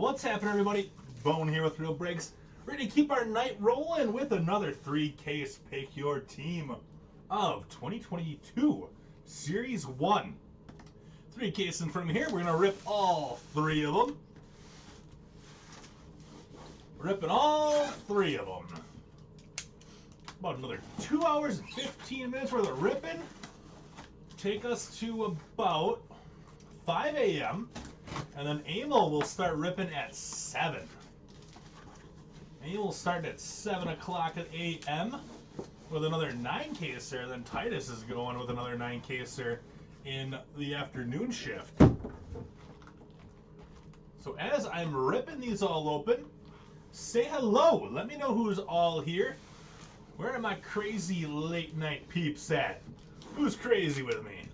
What's happening, everybody? Bone here with Real Breaks. Ready to keep our night rolling with another 3-case Pick Your Team of 2022 Series 1. 3 cases in front of me here. We're going to rip all 3 of them. Ripping all 3 of them. About another 2 hours and 15 minutes worth of ripping. Take us to about 5 a.m. And then Emil will start ripping at 7. Emil will start at 7 o'clock at a.m. with another 9-caser. Then Titus is going with another 9-caser in the afternoon shift. So as I'm ripping these all open, say hello. Let me know who's all here. Where are my crazy late night peeps at? Who's crazy with me?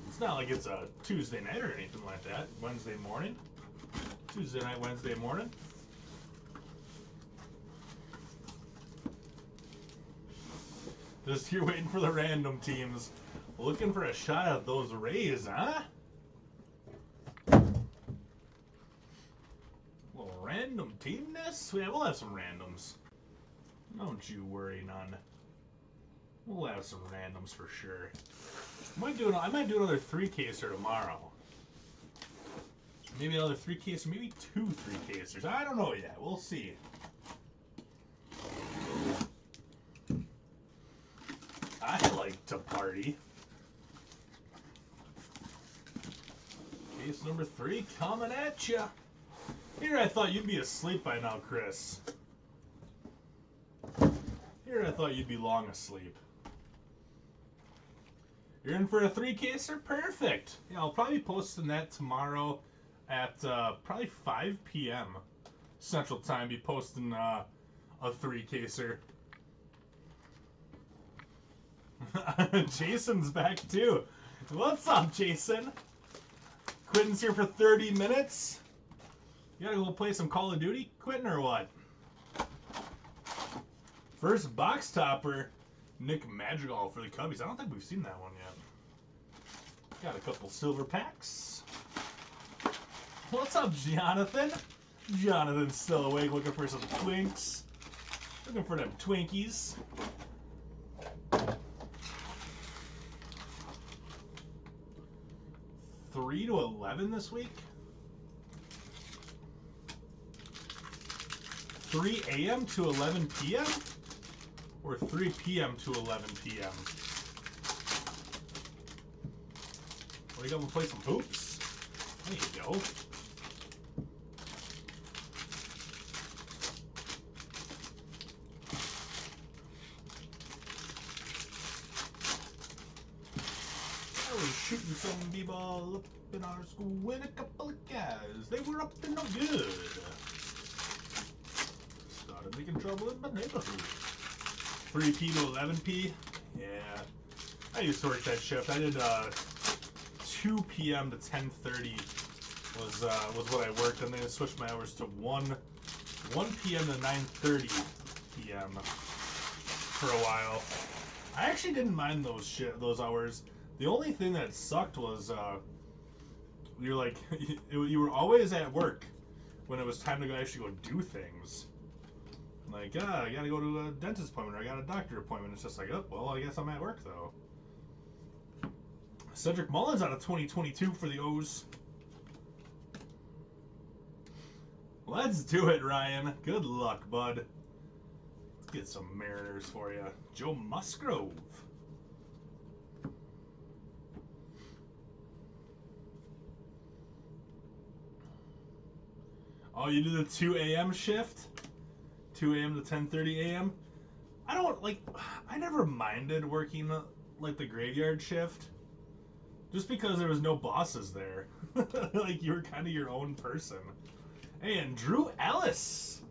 It's not like it's a Tuesday night or anything like that. Wednesday morning. Tuesday night, Wednesday morning. Just here waiting for the random teams. Looking for a shot at those Rays, huh? Little random teamness? Yeah, we'll have some randoms. Don't you worry none. We'll have some randoms for sure. I might do another 3-caser tomorrow. Maybe another 3-caser, maybe 2 3-casers. I don't know yet. We'll see. I like to party. Case number 3 coming at ya. Here I thought you'd be asleep by now, Chris. Here I thought you'd be long asleep. You're in for a 3-caser? Perfect. Yeah, I'll probably be posting that tomorrow at probably 5 p.m. Central Time. Be posting a 3-caser. Jason's back too. What's up, Jason? Quentin's here for 30 minutes. You gotta go play some Call of Duty, Quentin, or what? First box topper, Nick Madrigal for the Cubbies. I don't think we've seen that one yet. Got a couple silver packs. What's up, Jonathan? Jonathan's still awake, looking for some twinks. Looking for them Twinkies. $3 to $11 this week. 3 a.m. to 11 p.m. or 3 p.m. to 11 p.m. What do you got? We'll play some hoops. There you go. I was shooting some b-ball up in our school with a couple of guys. They were up to no good. Started making trouble in my neighborhood. 3p to 11p. Yeah, I used to work that shift. I did 2 p.m. to 10:30 was what I worked, and then I switched my hours to 1 p.m. to 9:30 p.m. for a while. I actually didn't mind those hours. The only thing that sucked was you're like you were always at work when it was time to actually go do things. Like, I gotta go to a dentist appointment, or I got a doctor appointment. It's just like, oh, well, I guess I'm at work, though. Cedric Mullins out of 2022 for the O's. Let's do it, Ryan. Good luck, bud. Let's get some Mariners for you. Joe Musgrove. Oh, you do the 2 a.m. shift? 2 a.m. to 10:30 a.m. I never minded working like the graveyard shift, just because there was no bosses there. Like, you were kind of your own person. Hey, and Drew Ellis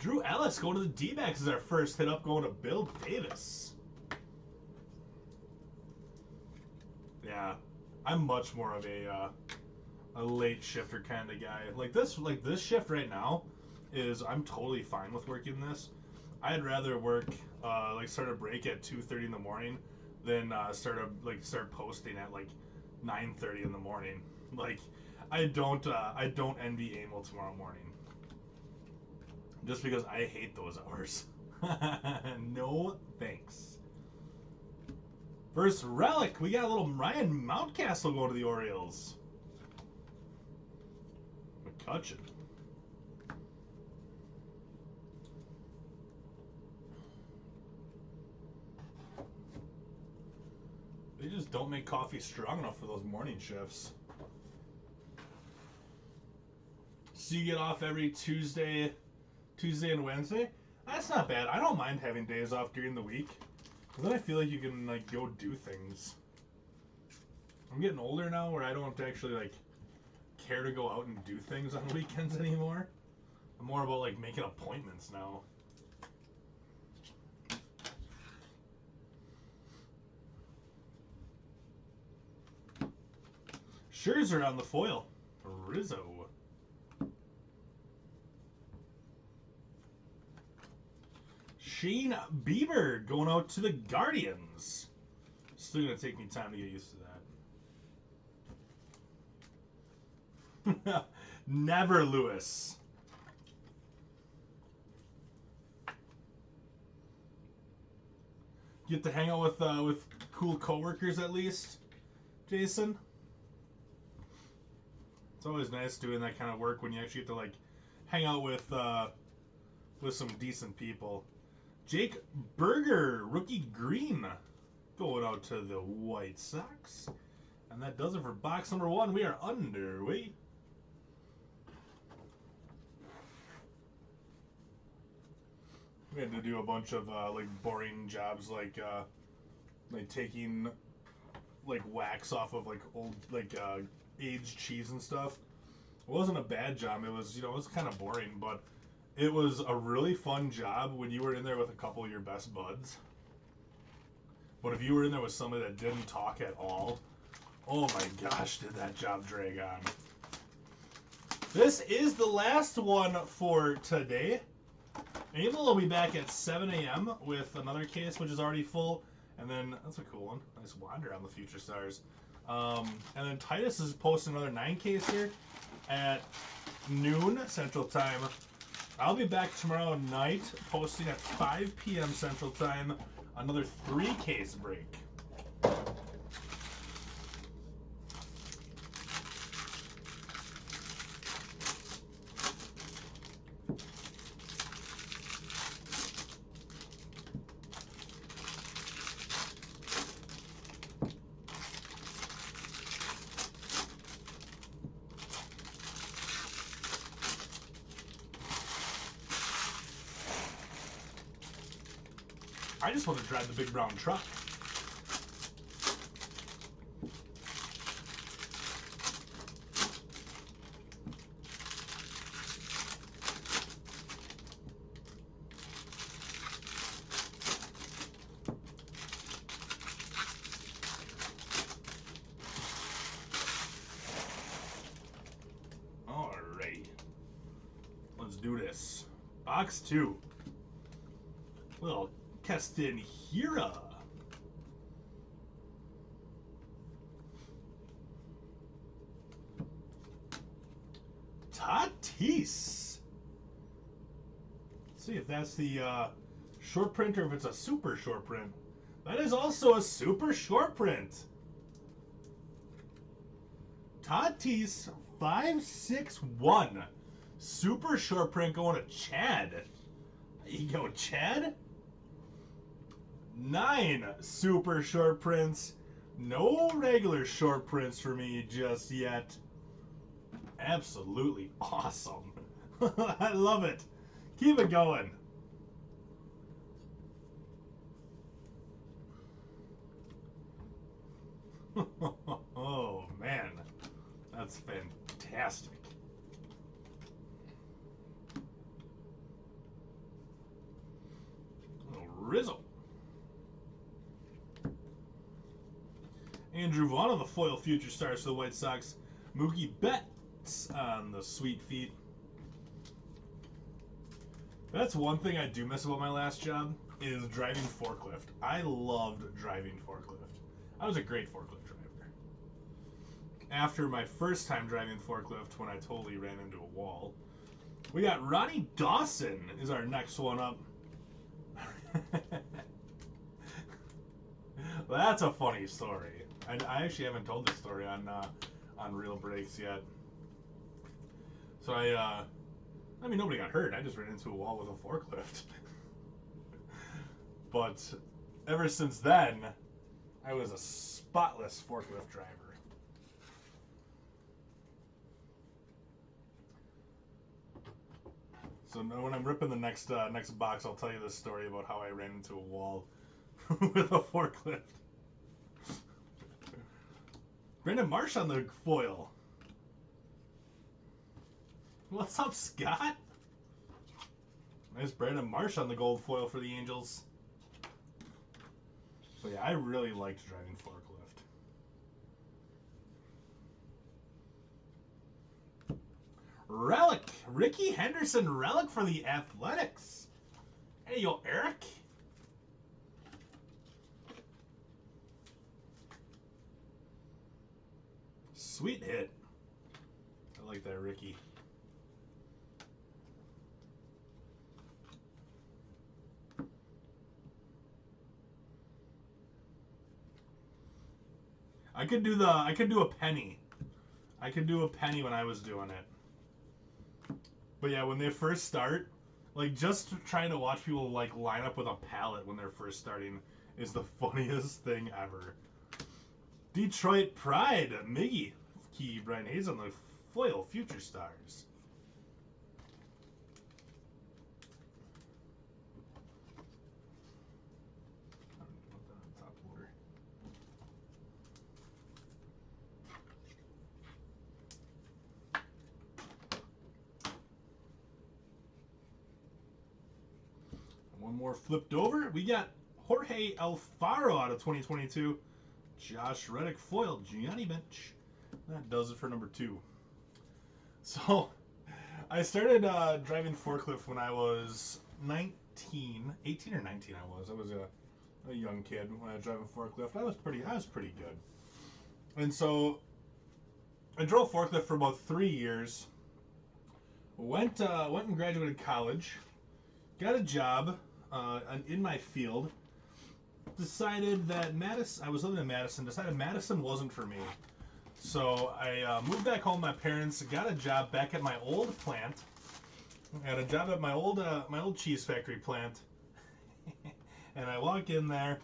going to the D-backs is our first hit up, going to Bill Davis. Yeah, I'm much more of a late shifter kind of guy. Like this shift right now is, I'm totally fine with working this. I'd rather work start a break at 2:30 in the morning than start posting at like 9:30 in the morning. Like, I don't envy Emil tomorrow morning. Just because I hate those hours. No thanks. First relic, we got a little Ryan Mountcastle going to the Orioles. McCutcheon. They just don't make coffee strong enough for those morning shifts. So you get off every Tuesday and Wednesday? That's not bad. I don't mind having days off during the week. Because then I feel like you can like go do things. I'm getting older now where I don't actually like care to go out and do things on weekends anymore. I'm more about like making appointments now. Scherzer on the foil. Rizzo. Shane Bieber going out to the Guardians. Still going to take me time to get used to that. Never Lewis. Get to hang out with cool coworkers at least, Jason. It's always nice doing that kind of work when you actually get to like hang out with some decent people. Jake Berger, rookie green, going out to the White Sox. And that does it for box number 1. We are underway. We had to do a bunch of like boring jobs like taking like wax off of like old like aged cheese and stuff. It wasn't a bad job. It was, it was kind of boring, but it was a really fun job when you were in there with a couple of your best buds. But if you were in there with somebody that didn't talk at all, oh my gosh, did that job drag on. This is the last one for today. Emil will be back at 7 a.m. with another case, which is already full. And then, that's a cool one. Nice wander on the Future Stars. And then Titus is posting another 9 case here at noon Central Time. I'll be back tomorrow night posting at 5 p.m. Central Time, another 3 case break. I just want to drive the big brown truck. Alright. Let's do this. Box 2. Little Keston Hira. Tatis. Let's see if that's the short print or if it's a super short print. That is also a super short print. Tatis 561. Super short print going to Chad. There you go, Chad. 9 super short prints. No regular short prints for me just yet. Absolutely awesome. I love it. Keep it going. Oh, man. That's fantastic. Oh, Rizzo. Andrew Vaughn on the foil Future Stars for the White Sox. Mookie Betts on the sweet feet. That's one thing I do miss about my last job is driving forklift. I loved driving forklift. I was a great forklift driver. after my first time driving forklift when I totally ran into a wall. We got Ronnie Dawson is our next one up. Well, that's a funny story. I actually haven't told this story on Real Breaks yet. So I mean, nobody got hurt. I just ran into a wall with a forklift. But ever since then, I was a spotless forklift driver. So when I'm ripping the next box, I'll tell you this story about how I ran into a wall with a forklift. Brandon Marsh on the foil. What's up, Scott? Nice Brandon Marsh on the gold foil for the Angels. So yeah, I really liked driving forklift. Relic. Ricky Henderson relic for the Athletics. Hey, yo, Eric. Sweet hit. I like that, Ricky. I could do a penny. I could do a penny when I was doing it. But yeah, when they first start, like just trying to watch people like line up with a pallet when they're first starting is the funniest thing ever. Detroit Pride, Miggy, Key, Brian Hayes on the foil, Future Stars. One more flipped over. We got Jorge Alfaro out of 2022. Josh Reddick foil, Gianni Bench. That does it for number 2. So, I started driving forklift when I was 18 or 19 I was. I was a young kid when I was driving forklift. I was pretty good. And so, I drove forklift for about 3 years. Went and graduated college. Got a job in my field. Decided that I was living in Madison. Decided Madison wasn't for me. So I moved back home with my parents. Got a job back at my old plant. Had a job at my old cheese factory plant. And I walk in there,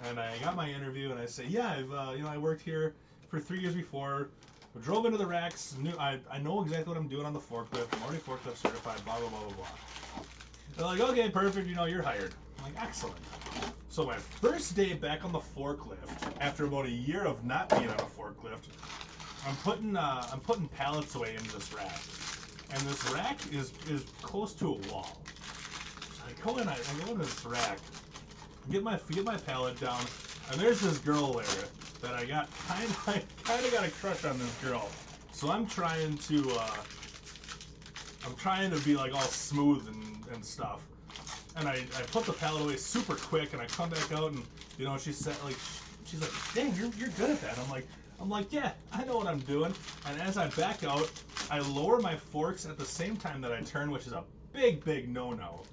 and I got my interview, and I say, yeah, I worked here for 3 years before. Drove into the racks. I know exactly what I'm doing on the forklift. I'm already forklift certified. Blah blah blah blah blah. They're like, okay, perfect. You're hired. I'm like, excellent. So my first day back on the forklift, after about a year of not being on a forklift, I'm putting pallets away in this rack, and this rack is close to a wall. So I go into this rack, get my pallet down, and there's this girl there that I kind of got a crush on this girl. So I'm trying to be like all smooth and stuff. And I put the pallet away super quick, and I come back out, and she's like, dang, you're good at that. I'm like, yeah, I know what I'm doing. And as I back out, I lower my forks at the same time that I turn, which is a big no-no.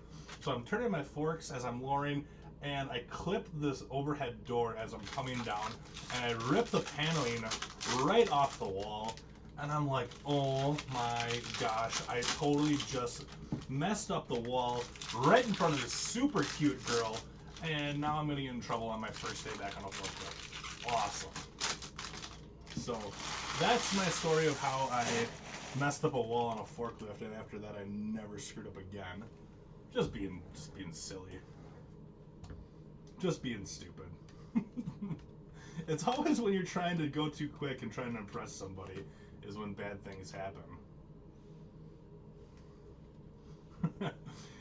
So I'm turning my forks as I'm lowering, and I clip this overhead door as I'm coming down, and I rip the paneling right off the wall. And I'm like, oh my gosh, I totally just messed up the wall right in front of this super cute girl, and now I'm going to get in trouble on my first day back on a forklift. Awesome. So that's my story of how I messed up a wall on a forklift, and after that I never screwed up again. Just being silly. Just being stupid. It's always when you're trying to go too quick and trying to impress somebody is when bad things happen.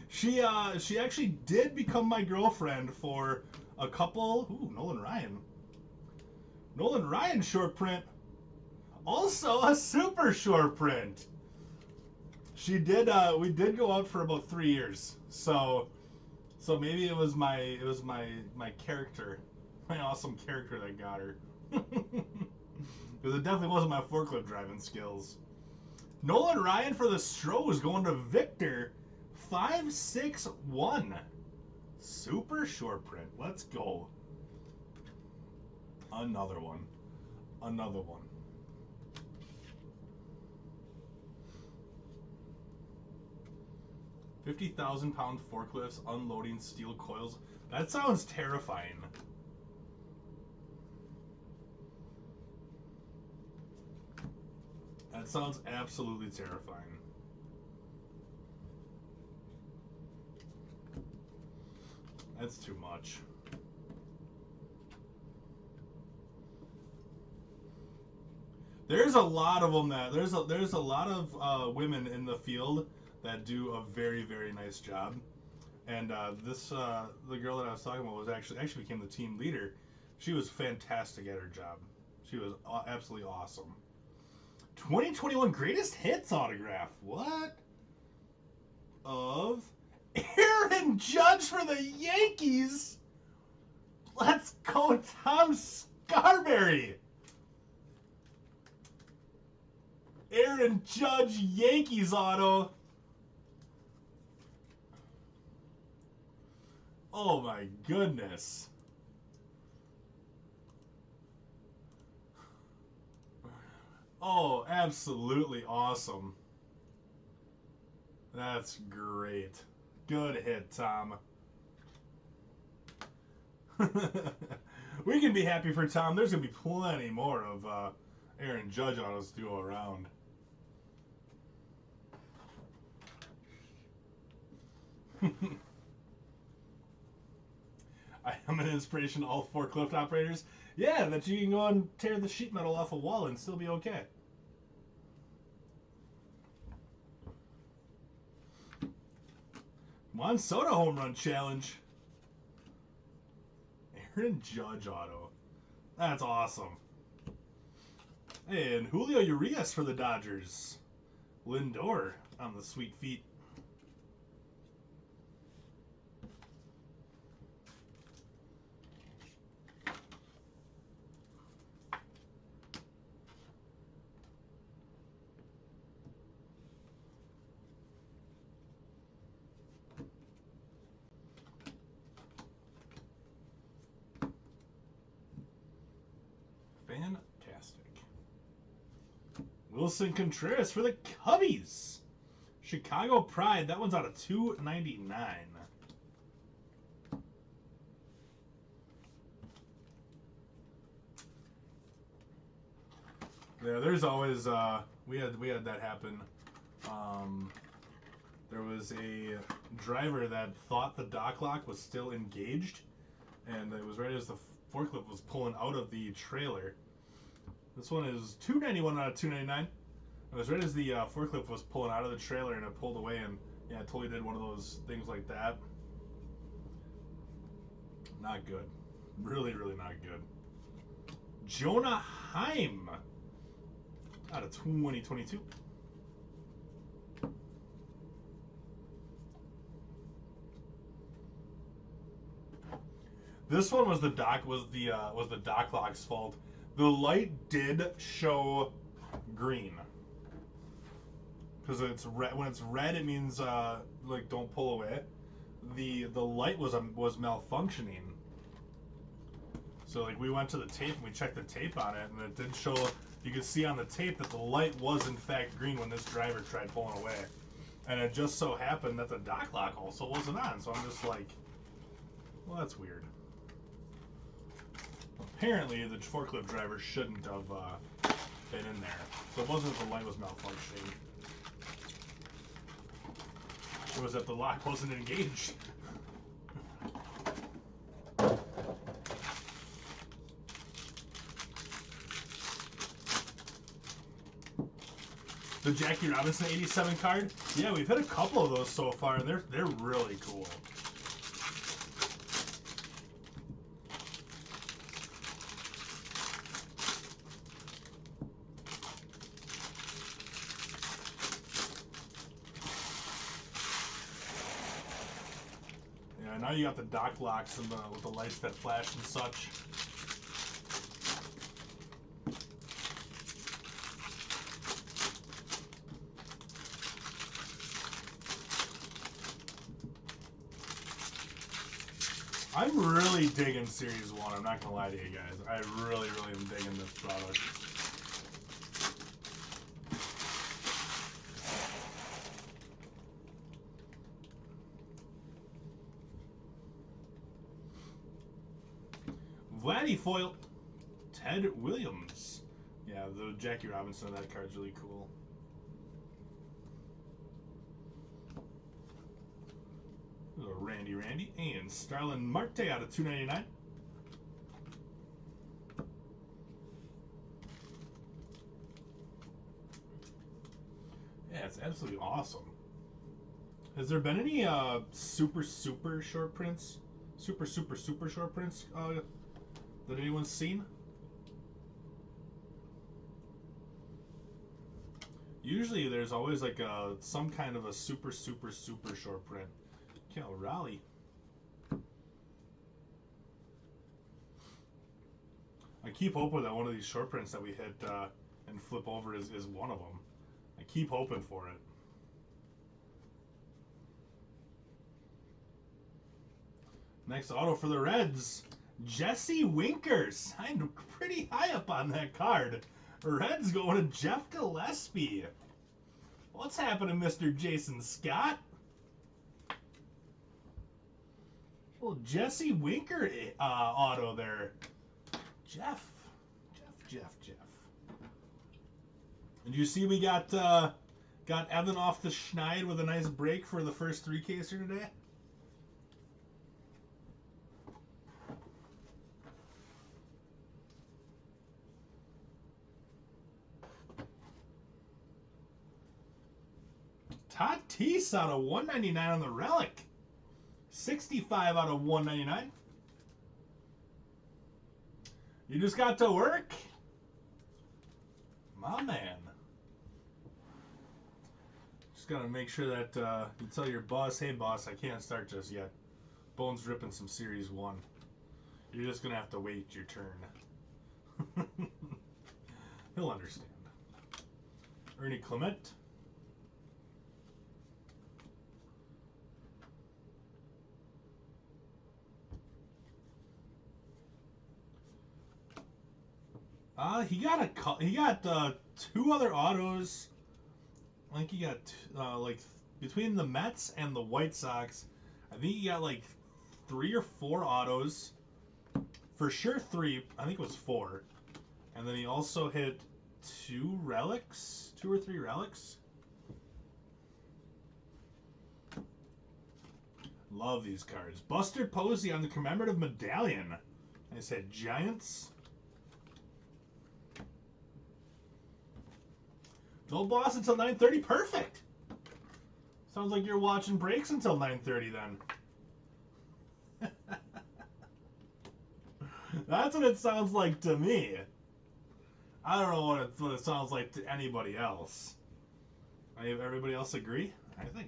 She actually did become my girlfriend for a couple. Ooh, Nolan Ryan short print. Also a super short print. She did. We did go out for about 3 years. So maybe it was my character, my awesome character that got her. Because it definitely wasn't my forklift driving skills. Nolan Ryan for the Stros going to Victor 561. Super short print. Let's go. Another one. Another one. £50,000 forklifts unloading steel coils. That sounds terrifying. That sounds absolutely terrifying. That's too much. There's a lot of them that there's a lot of women in the field that do a very, very nice job. And the girl that I was talking about was actually became the team leader. She was fantastic at her job. She was absolutely awesome. 2021 greatest hits autograph. What? Of Aaron Judge for the Yankees. Let's go, Tom Scarberry. Aaron Judge Yankees auto. Oh my goodness. Oh, absolutely awesome. That's great. Good hit, Tom. We can be happy for Tom. There's going to be plenty more of Aaron Judge autos to go around. I am an inspiration to all forklift operators. Yeah, that you can go and tear the sheet metal off a wall and still be okay. Juan Soto home run challenge. Aaron Judge auto. That's awesome. And Julio Urias for the Dodgers. Lindor on the sweet feet. Fantastic. Wilson Contreras for the Cubbies. Chicago Pride. That one's out of 299. Yeah, there's always we had that happen. There was a driver that thought the dock lock was still engaged, and it was right as the forklift was pulling out of the trailer. This one is 291 out of 299. It was right as the forklift was pulling out of the trailer and it pulled away, and yeah, it totally did one of those things like that. Not good. Really, really not good. Jonah Heim out of 2022. This one was the dock lock's fault. The light did show green. Because it's red. When it's red, it means like don't pull away. The light was malfunctioning. So like we went to the tape and we checked the tape on it, and it did show. You could see on the tape that the light was in fact green when this driver tried pulling away, and it just so happened that the dock lock also wasn't on. So I'm just like, well, that's weird. Apparently, the forklift driver shouldn't have been in there. So it wasn't that the light was malfunctioning. It was that the lock wasn't engaged. The Jackie Robinson 87 card? Yeah, we've hit a couple of those so far, and they're really cool. Yeah, now you got the dock locks and with the lights that flash and such. I'm really digging Series 1. I'm not going to lie to you guys. I really am digging this product. Vladdy foil. Ted Williams. Yeah, the Jackie Robinson, that card's really cool. Randy, and Starlin Marte out of 299. Yeah, it's absolutely awesome. Has there been any super short prints? Super short prints that anyone's seen? Usually there's always like some kind of a super short print. Cal Raleigh. I keep hoping that one of these short prints that we hit and flip over is one of them. I keep hoping for it. Next auto for the Reds, Jesse Winker. Signed pretty high up on that card. Reds going to Jeff Gillespie. What's happening, Mr. Jason Scott? Well, Jesse Winker auto there. Jeff. And you see we got Evan off the schneid with a nice break for the first 3-caser today. Tatis out of 199 on the relic. 65 out of 199. You just got to work. My man. Just got to make sure that you tell your boss, hey boss, I can't start just yet. Bones ripping some Series 1. You're just going to have to wait your turn. He'll understand. Ernie Clement. He got 2 other autos. I think he got like between the Mets and the White Sox. I think he got like 3 or 4 autos. For sure 3. I think it was 4. And then he also hit 2 relics, 2 or 3 relics. Love these cards. Buster Posey on the commemorative medallion. I said Giants. Don't boss until 9:30. Perfect. Sounds like you're watching breaks until 9:30 then. That's what it sounds like to me. I don't know what it sounds like to anybody else. Everybody else agree? I agree.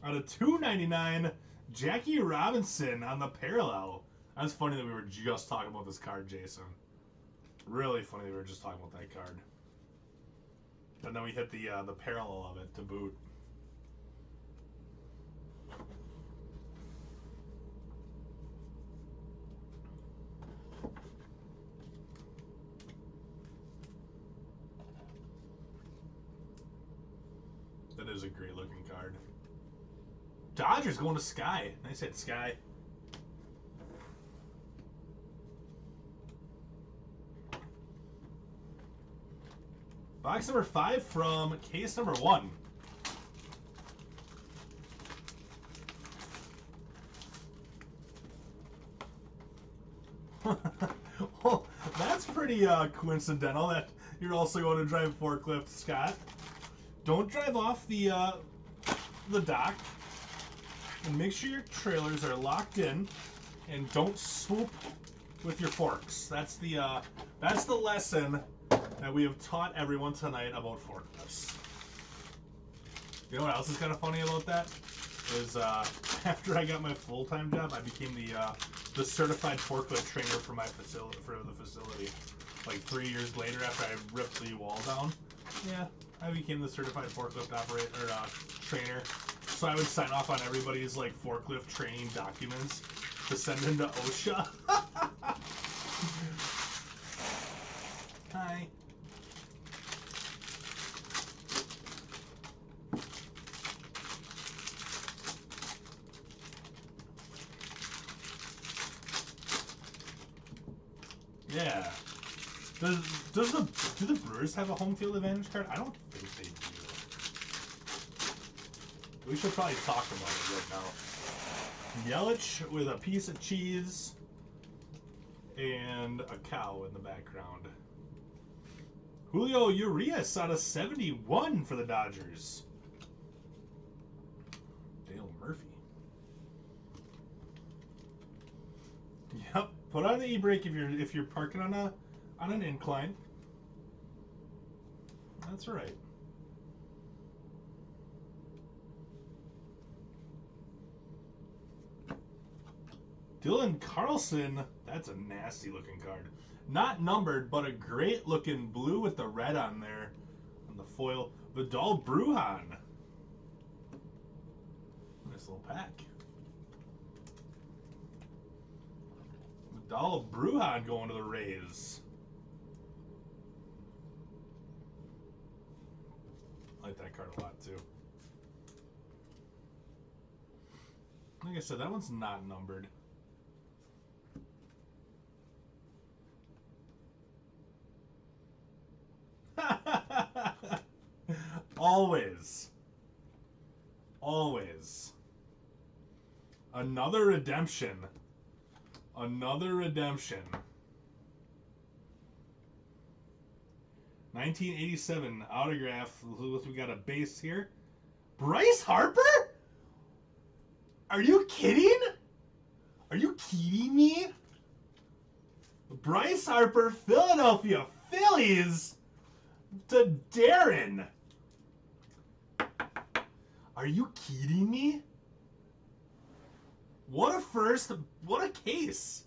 Out of 299, Jackie Robinson on the parallel. That's funny that we were just talking about this card, Jason. Really funny that we were just talking about that card. And then we hit the parallel of it to boot. That is a great looking card. Dodgers going to Sky. Nice hit, Sky. Box number 5 from case number 1. Well, that's pretty coincidental that you're also going to drive forklift, Scott. Don't drive off the dock, and make sure your trailers are locked in, and don't swoop with your forks. That's the lesson that we have taught everyone tonight about forklifts. You know what else is kind of funny about that? Is after I got my full-time job, I became the certified forklift trainer for my facility, for the facility. Like 3 years later, after I ripped the wall down, yeah, I became the certified forklift operator or trainer So I would sign off on everybody's like forklift training documents to send into OSHA. Hi. Yeah. Do the Brewers have a home field advantage card? I don't think they do. We should probably talk about it right now. Yelich with a piece of cheese and a cow in the background. Julio Urias out of 71 for the Dodgers. Dale Murphy. Yep. Put on the e-brake if you're parking on an incline. That's right. Dylan Carlson, that's a nasty looking card. Not numbered, but a great looking blue with the red on there on the foil. Vidal Brujan. Nice little pack. Vidal Brujan going to the Rays. I like that card a lot too. Like I said, that one's not numbered. Always. Always. Another redemption. Another redemption. 1987 autograph. We got a base here. Bryce Harper? Are you kidding? Are you kidding me? Bryce Harper, Philadelphia Phillies to Darren. Are you kidding me? What a first, what a case.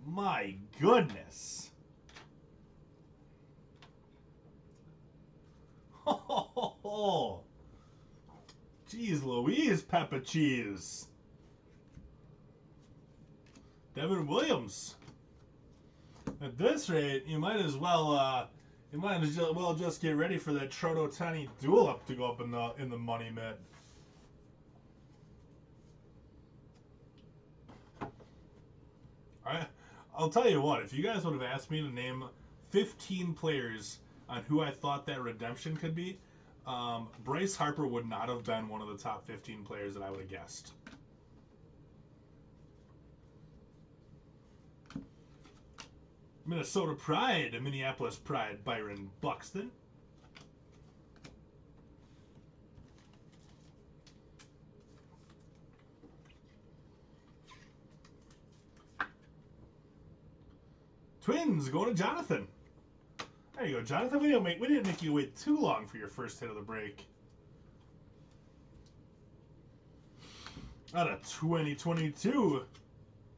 My goodness. Oh, jeez Louise, Peppa Cheese. Devin Williams. At this rate, you might as well just get ready for that Trout Ohtani duel up to go up in the money mitt. I'll tell you what, if you guys would have asked me to name 15 players on who I thought that redemption could be, Bryce Harper would not have been one of the top 15 players that I would have guessed. Minnesota Pride, Minneapolis Pride, Byron Buxton. Twins going to Jonathan. There you go, Jonathan. We didn't make you wait too long for your first hit of the break. Out of 2022,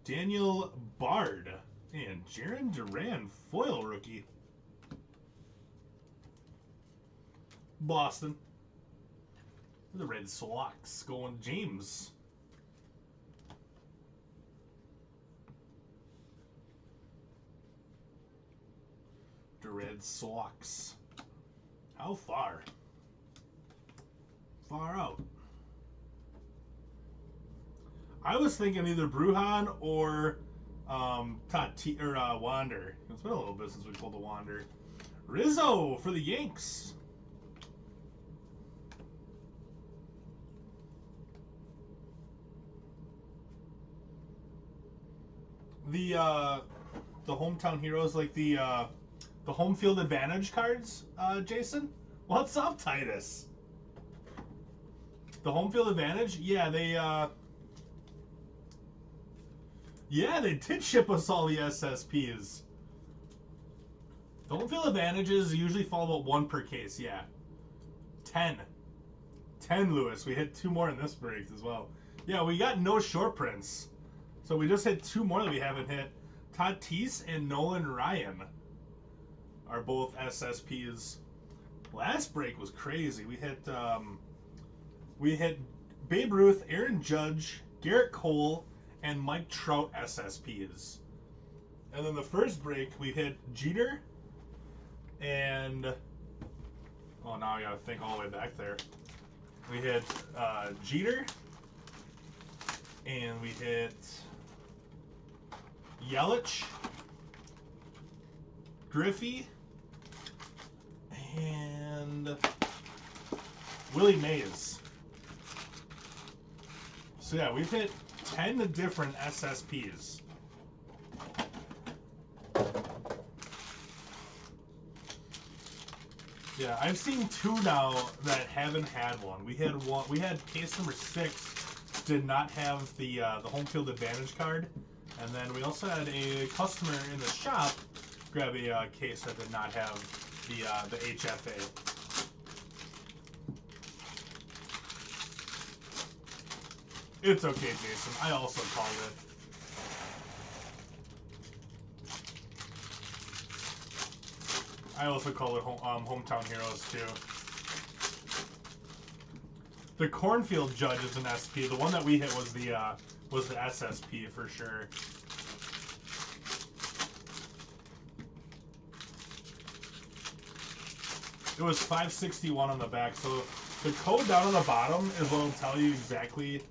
Daniel Bard and Jarren Duran foil rookie. Boston. The Red Sox going James. The Red Sox. How far? Far out. I was thinking either Brujan or Wander. It's been a little bit since we pulled the Wander. Rizzo for the Yanks. The hometown heroes, like the home field advantage cards, Jason. What's up, Titus? The home field advantage, yeah, they did ship us all the SSPs. The home field advantages usually fall about 1 per case, yeah. 10, Lewis. We hit 2 more in this break as well. Yeah, we got no short prints. So we just hit 2 more that we haven't hit. Tatis and Nolan Ryan are both SSPs. Last break was crazy. We hit Babe Ruth, Aaron Judge, Garrett Cole, and Mike Trout SSPs. And then the first break we hit Jeter and now I gotta think all the way back there. We hit Jeter and we hit Yelich, Griffey, and Willie Mays. So yeah, we've hit 10 different SSPs. Yeah, I've seen 2 now that haven't had one. We had one. We had case number 6 did not have the home field advantage card, and then we also had a customer in the shop grab a case that did not have the HFA. It's okay, Jason. I also called it. I also call it Hometown Heroes too. The Cornfield Judge is an SP. The one that we hit was the SSP for sure. It was 561 on the back. So the code down on the bottom is what will tell you exactly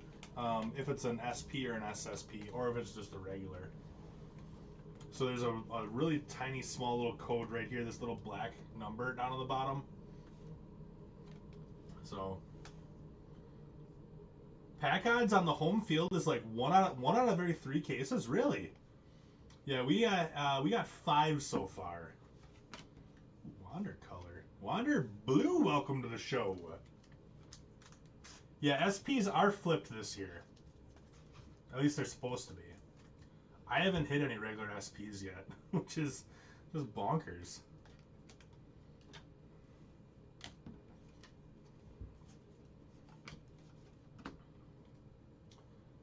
if it's an SP or an SSP, or if it's just a regular. So there's a really tiny, small little code right here, this little black number down on the bottom. So pack odds on the home field is like one out of every 3 cases, really. Yeah, we got 5 so far. Wander color, Wander Blue, welcome to the show. Yeah, SPs are flipped this year. At least they're supposed to be. I haven't hit any regular SPs yet, which is just bonkers.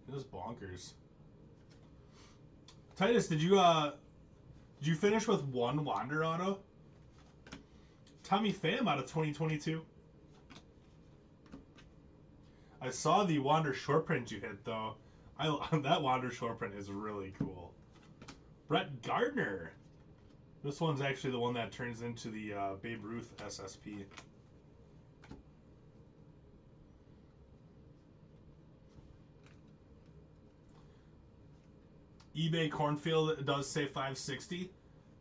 Just bonkers. Titus, did you finish with 1 Wander auto? Tommy Pham out of 2022. I saw the Wander short print you hit though. That Wander short print is really cool. Brett Gardner. This one's actually the one that turns into the Babe Ruth SSP. eBay Cornfield does say 560.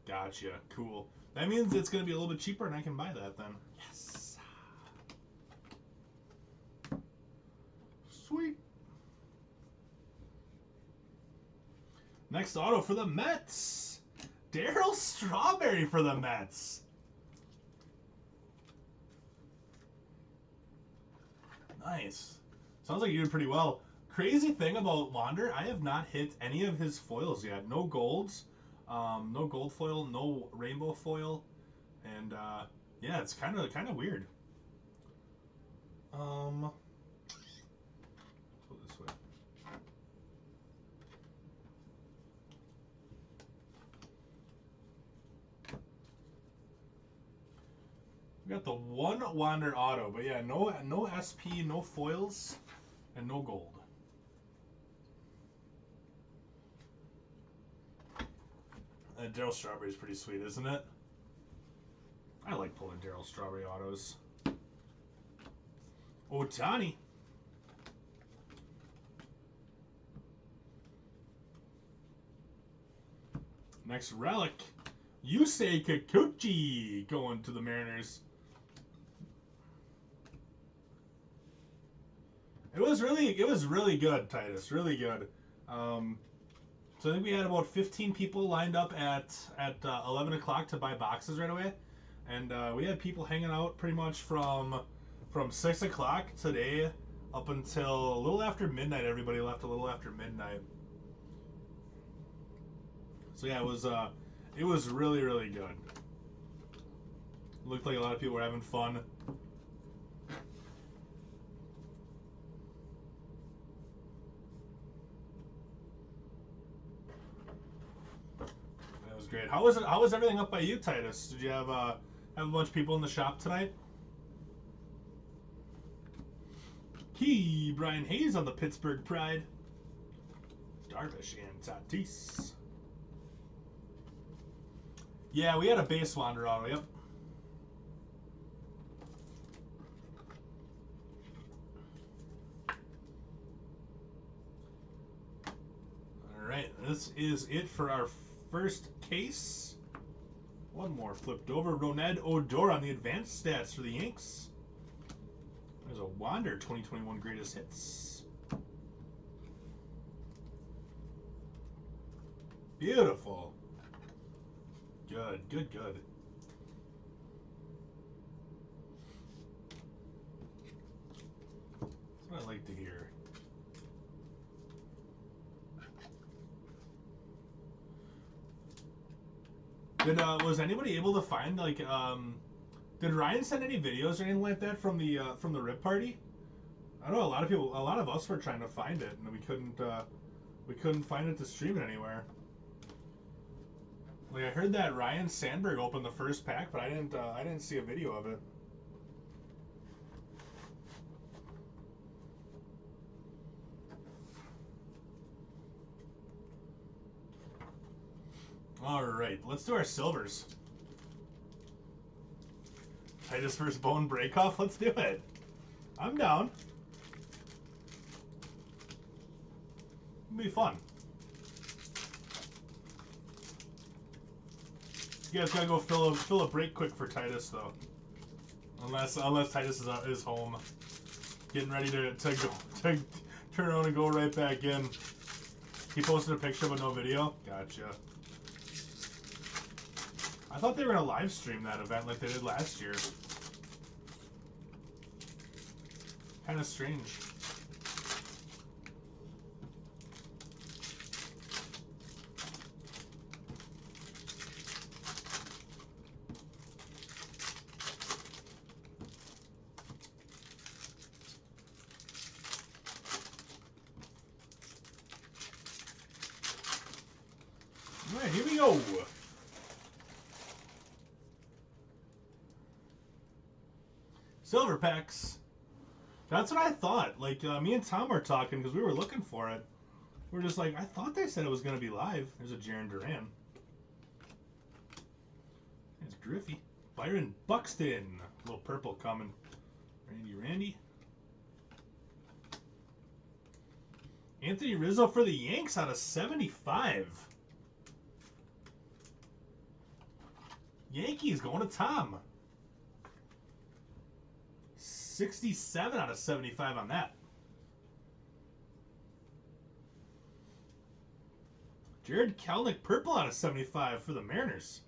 Gotcha. Cool. That means it's going to be a little bit cheaper and I can buy that then. Yes. Sweet. Next auto for the Mets. Darryl Strawberry for the Mets. Nice. Sounds like you did pretty well. Crazy thing about Wander, I have not hit any of his foils yet. No golds, no gold foil, no rainbow foil, and yeah, it's kind of weird. Go this way. We got the 1 Wander auto, but yeah, no SP, no foils, and no gold. Darryl Strawberry is pretty sweet, isn't it? I like pulling Darryl Strawberry autos. Ohtani. Next relic. Yusei Kikuchi going to the Mariners. It was really good, Titus. Really good. So I think we had about 15 people lined up at 11 o'clock to buy boxes right away, and we had people hanging out pretty much from 6 o'clock today up until a little after midnight. Everybody left a little after midnight. So yeah, it was really good. Looked like a lot of people were having fun. Great. How was everything up by you, Titus? Did you have a bunch of people in the shop tonight? Key, Brian Hayes on the Pittsburgh Pride. Darvish and Tatis. Yeah, we had a base wander auto, yep. Alright, this is it for our first case. One more flipped over. Ronnie Odor on the advanced stats for the Yanks. There's a Wander 2021 greatest hits. Beautiful. Good, good, good. That's what I like to hear. Was anybody able to find did Ryan send any videos or anything like that from the rip party? I know a lot of us were trying to find it and we couldn't find it to stream it anywhere. Like I heard that Ryan Sandberg opened the first pack, but I didn't see a video of it. All right, let's do our silvers. Titus versus Bone Breakoff. Let's do it. I'm down. It'll be fun. You guys gotta go fill a break quick for Titus though. Unless Titus is home, getting ready to turn around and go right back in. He posted a picture but no video. Gotcha. I thought they were gonna live stream that event like they did last year. Kind of strange. All right, here we go. Silver packs. That's what I thought. Like, me and Tom were talking because we were looking for it. We were just like, I thought they said it was going to be live. There's a Jarren Duran. There's Griffey. Byron Buxton. A little purple coming. Randy. Anthony Rizzo for the Yanks out of 75. Yankees going to Tom. 67 out of 75 on that. Jared Kelenic, purple out of 75 for the Mariners.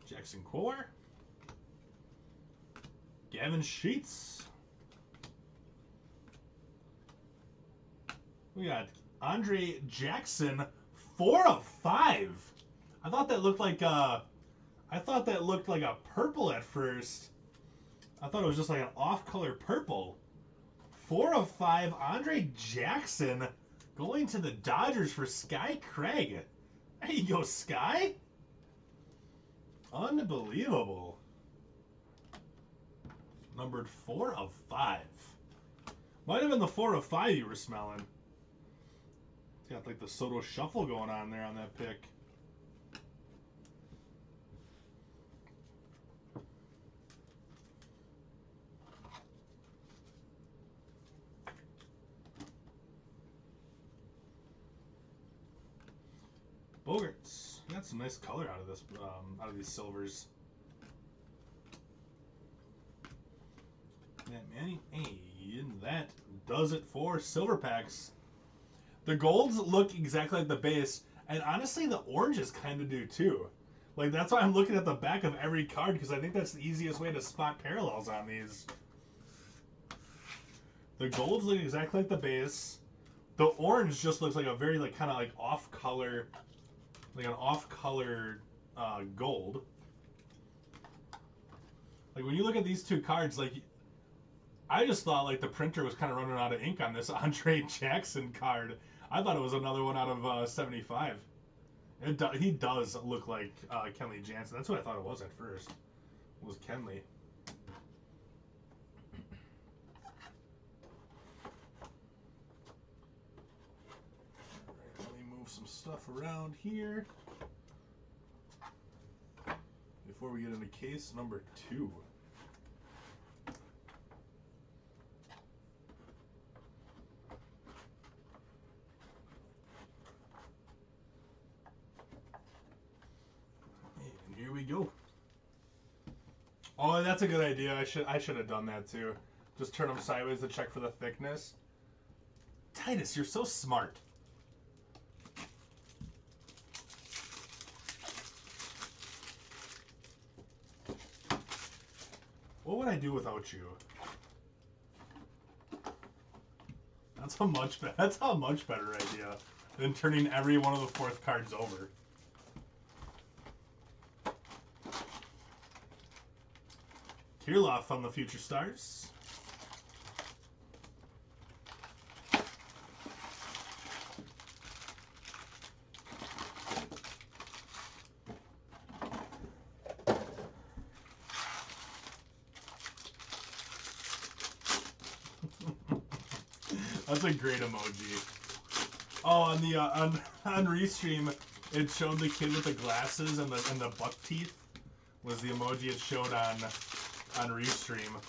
Jackson Kowar. Gavin Sheets. We got Andre Jackson, 4 of 5. I thought that looked like a purple at first. I thought it was just like an off-color purple. 4 of 5, Andre Jackson going to the Dodgers for Sky Craig. There you go, Sky. Unbelievable. Numbered 4 of 5. Might have been the 4 of 5 you were smelling. It's got like the Soto Shuffle going on there on that pick. Bogarts. Got some nice color out of this, out of these silvers. Yeah, Manny, and that does it for silver packs. The golds look exactly like the base, and honestly, the oranges kind of do too. Like that's why I'm looking at the back of every card because I think that's the easiest way to spot parallels on these. The golds look exactly like the base. The orange just looks like a very kind of off color. Like an off-color gold. Like when you look at these two cards, I just thought the printer was kind of running out of ink on this Andre Jackson card. I thought it was another one out of 75. He does look like Kenley Jansen. That's what I thought it was at first. It was Kenley. move some stuff around here before we get into case number 2. And here we go. Oh, that's a good idea. I should have done that too. Just turn them sideways to check for the thickness. Titus, you're so smart. What would I do without you? That's a much better idea than turning every one of the 4th cards over. Kirloff on the Future Stars. That's a great emoji. Oh, on the on Restream, it showed the kid with the glasses and the buck teeth was the emoji it showed on Restream.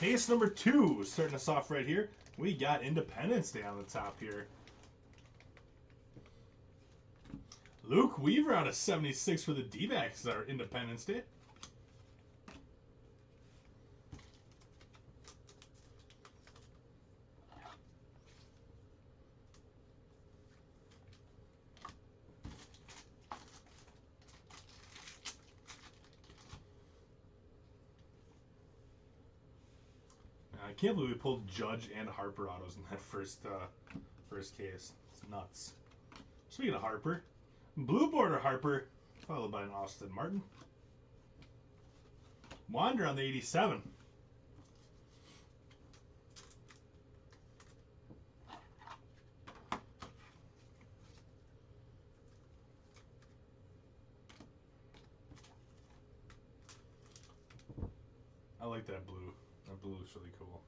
Case number 2, starting us off right here. We got Independence Day on the top here. Luke Weaver out of 76 for the D-backs, our Independence Day. I can't believe we pulled Judge and Harper autos in that first case. It's nuts. Speaking of Harper, blue border Harper, followed by an Austin Martin. Wander on the 87. I like that blue. That blue looks really cool.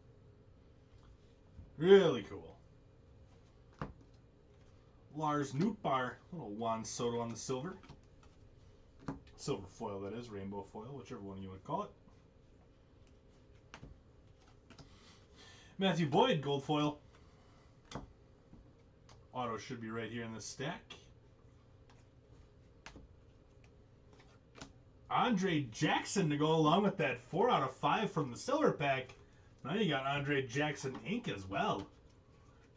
Really cool. Lars Nootbaar, little Juan Soto on the silver. Silver foil, that is. Rainbow foil, whichever one you would call it. Matthew Boyd, gold foil. Auto should be right here in this stack. Andre Jackson to go along with that 4 out of 5 from the silver pack. Now you got Andre Jackson ink as well.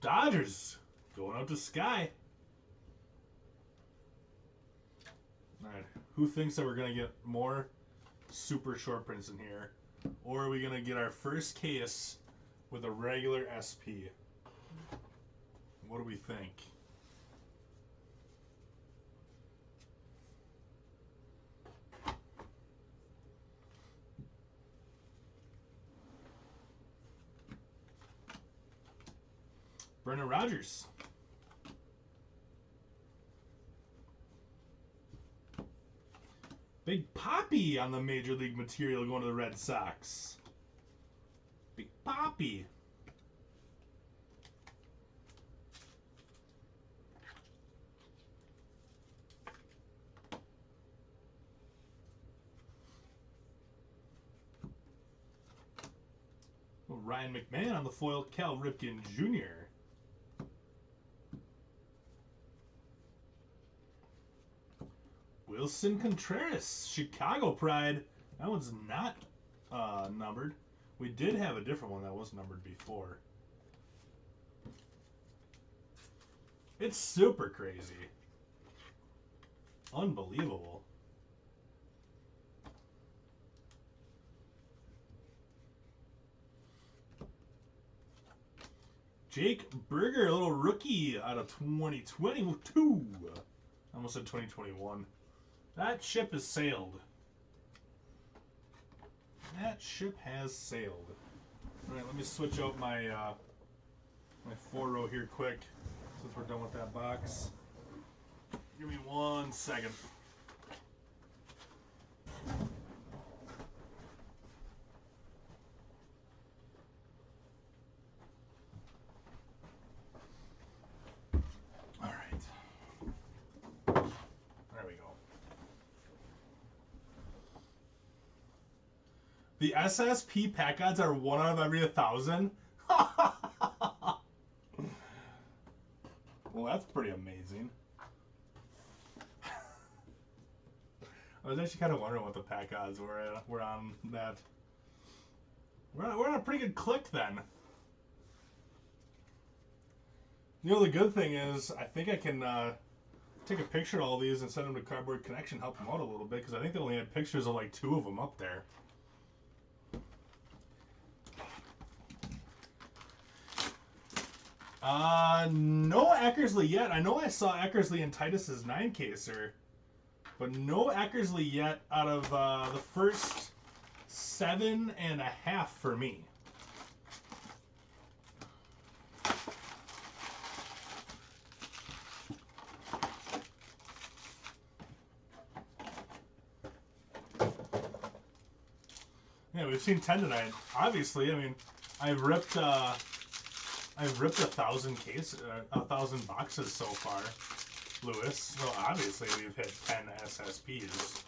Dodgers going out to Sky. Alright, who thinks that we're going to get more super short prints in here? Or are we going to get our first case with a regular SP? What do we think? Brendan Rodgers. Big Poppy on the Major League material going to the Red Sox. Big Poppy. Ryan McMahon on the foil, Cal Ripken Jr. Wilson Contreras, Chicago Pride. That one's not numbered. We did have a different one that was numbered before. It's super crazy. Unbelievable. Jake Berger, a little rookie out of 2022. I almost said 2021. That ship has sailed. That ship has sailed. All right, let me switch out my my 4-row here quick since we're done with that box. Give me 1 second. All right. There we go. The SSP pack odds are 1 out of every 1,000. Well, that's pretty amazing. I was actually kind of wondering what the pack odds were on that. We're on a pretty good click then. You know, the good thing is, I think I can take a picture of all these and send them to Cardboard Connection, help them out a little bit, because I think they only had pictures of like 2 of them up there. No Eckersley yet. I know I saw Eckersley in Titus's 9-caser, but no Eckersley yet out of the first 7.5 for me. Yeah, we've seen 10 tonight. Obviously, I mean, I've ripped 1,000 boxes so far, Lewis. So obviously we've hit 10 SSPs.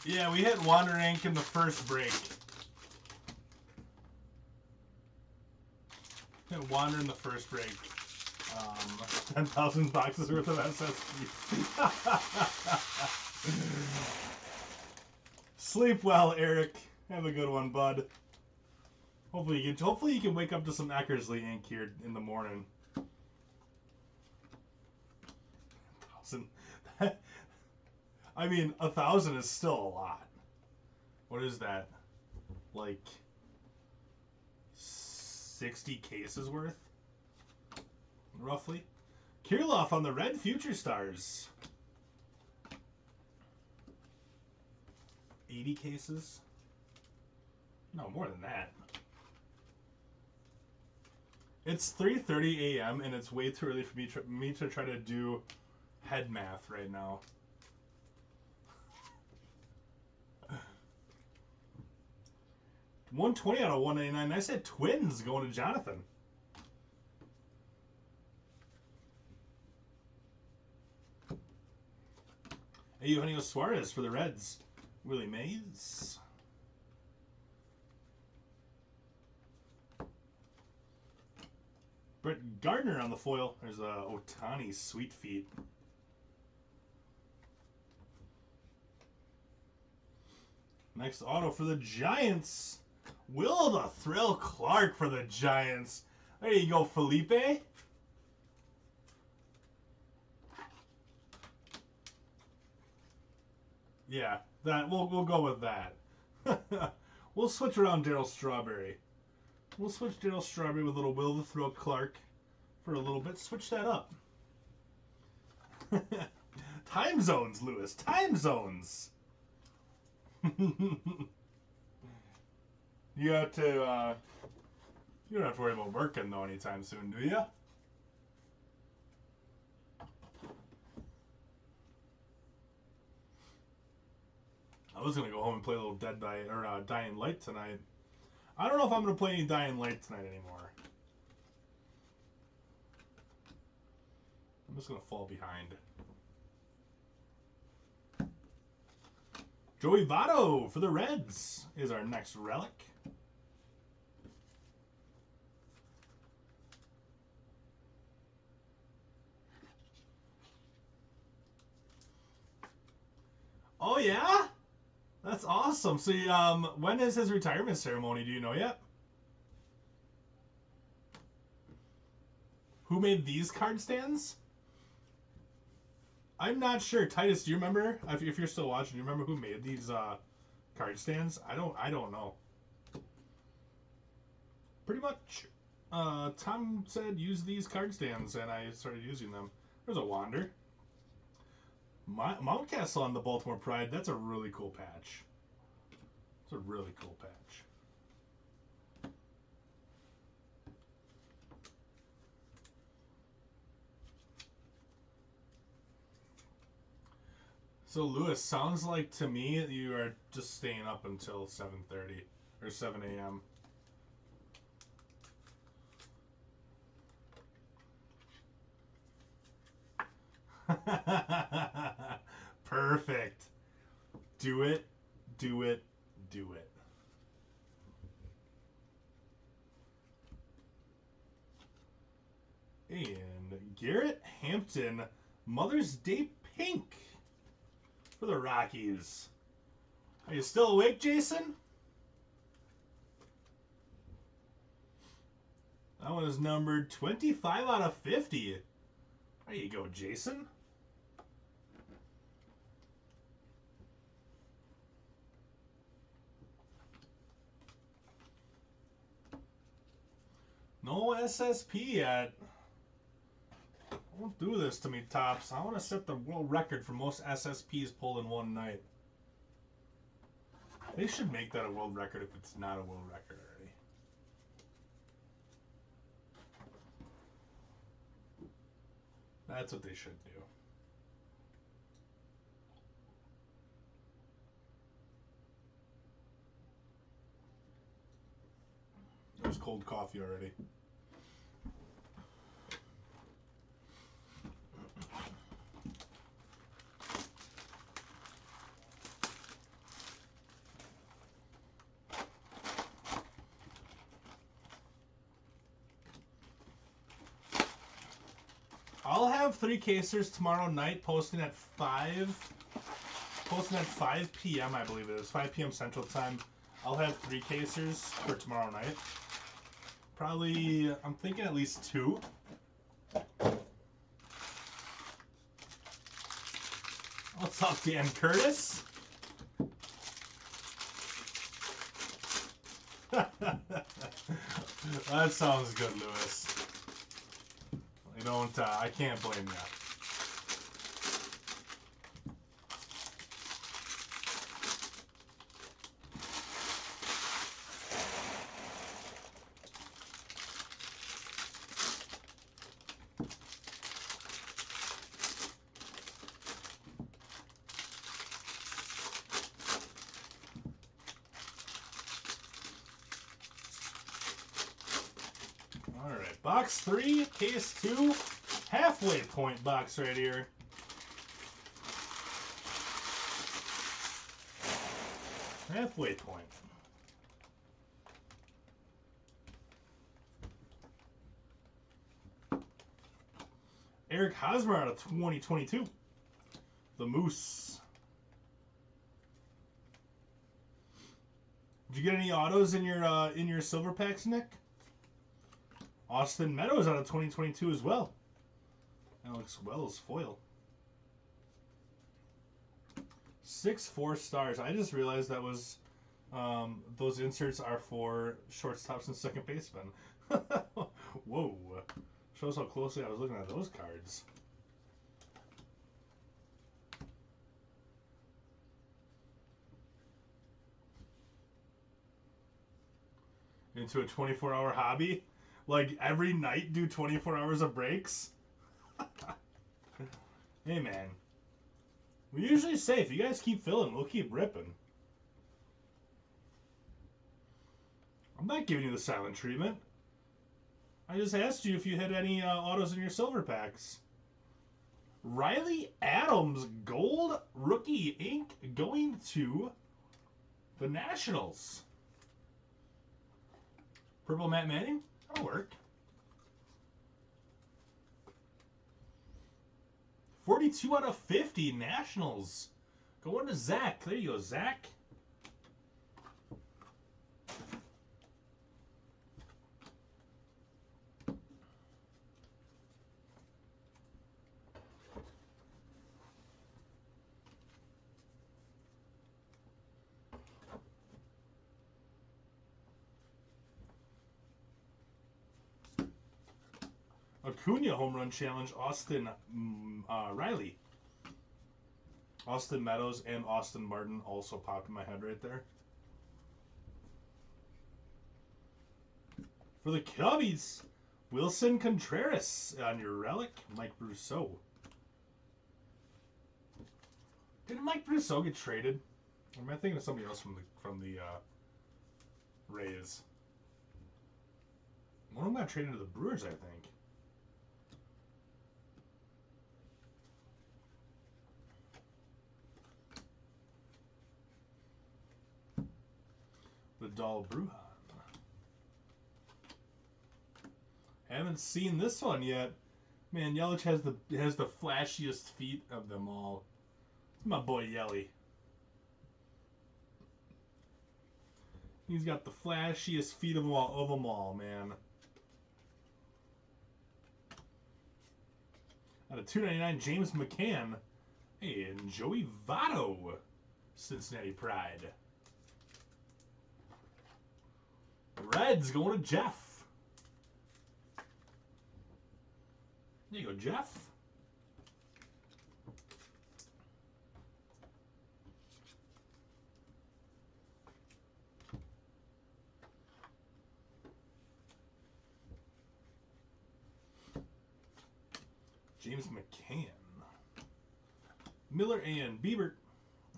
Yeah, we hit Wander Ink in the first break. Hit Wander in the first break. 10,000 boxes worth of SSP. Sleep well, Eric. Have a good one, bud. Hopefully you can wake up to some Eckersley ink here in the morning. 1,000. I mean, 1,000 is still a lot. What is that? Like 60 cases worth? Roughly. Kirilov on the red Future Stars. 80 cases? No, more than that. It's 3:30 a.m. and it's way too early for me to try to do head math right now. $120 out of $199. I said Twins going to Jonathan. Hey, Eugenio Suarez for the Reds. Willie Mays. Brett Gardner on the foil. There's Ohtani Sweet Feet. Next auto for the Giants. Will the Thrill Clark for the Giants. There you go, Felipe. Yeah, that we'll go with that. We'll switch around Darryl Strawberry. We'll switch Darryl Strawberry with little Will the Thrill Clark for a little bit. Switch that up. Time zones, Lewis. Time zones. You have to. You don't have to worry about working though anytime soon, do you? I was gonna go home and play a little Dying Light tonight. I don't know if I'm gonna play any Dying Light tonight anymore. I'm just gonna fall behind. Joey Votto for the Reds is our next relic. Oh yeah, that's awesome. So when is his retirement ceremony? Do you know yet? Who made these card stands? I'm not sure. Titus, do you remember? If you're still watching, do you remember who made these card stands? I don't know. Pretty much, Tom said use these card stands, and I started using them. There's a Wander. Mountcastle on the Baltimore Pride. That's a really cool patch. It's a really cool patch. So Lewis, sounds like to me you are just staying up until 7:30 or 7 a.m. Perfect. Do it, do it, do it. And Garrett Hampton, Mother's Day Pink for the Rockies. Are you still awake, Jason? That one is numbered 25 out of 50. There you go, Jason. No SSP yet. Don't do this to me, Tops. I want to set the world record for most SSPs pulled in one night. They should make that a world record if it's not a world record already. That's what they should do. There's cold coffee already. I'll have 3 casers tomorrow night posting at 5 p.m. I believe it is 5 p.m. Central Time. I'll have 3 casers for tomorrow night. Probably, I'm thinking at least 2. What's up, Dan Curtis? That sounds good, Lewis. I can't blame you. Alright, box 3, case 2, halfway point box right here. Halfway point. Eric Hosmer out of 2022. The Moose. Did you get any autos in your silver packs, Nick? Austin Meadows out of 2022 as well. Alex Wells foil. 6 4-stars. I just realized that was those inserts are for shortstops and second basemen. Whoa. Shows how closely I was looking at those cards. Into a 24-hour hobby? Like every night do 24 hours of breaks? Hey man. We usually say if you guys keep filling, we'll keep ripping. I'm not giving you the silent treatment. I just asked you if you had any autos in your silver packs. Riley Adams, gold rookie ink going to the Nationals. Purple Matt Manning? That'll work. 42 out of 50 Nationals Going to Zach. There you go, Zach. Acuna home run challenge, Austin Riley. Austin Meadows and Austin Martin also popped in my head right there. For the Cubbies, Wilson Contreras on your relic, Mike Brousseau. Didn't Mike Brousseau get traded? Or am I thinking of somebody else from the Rays? One of them got traded to the Brewers, I think. Vidal Brujan. Haven't seen this one yet. Man, Yelich has the flashiest feet of them all. It's my boy Yelly. He's got the flashiest feet of them all, man. Out of 299, James McCann. Hey, and Joey Votto, Cincinnati Pride. Reds going to Jeff. There you go, Jeff. James McCann. Miller and Bieber.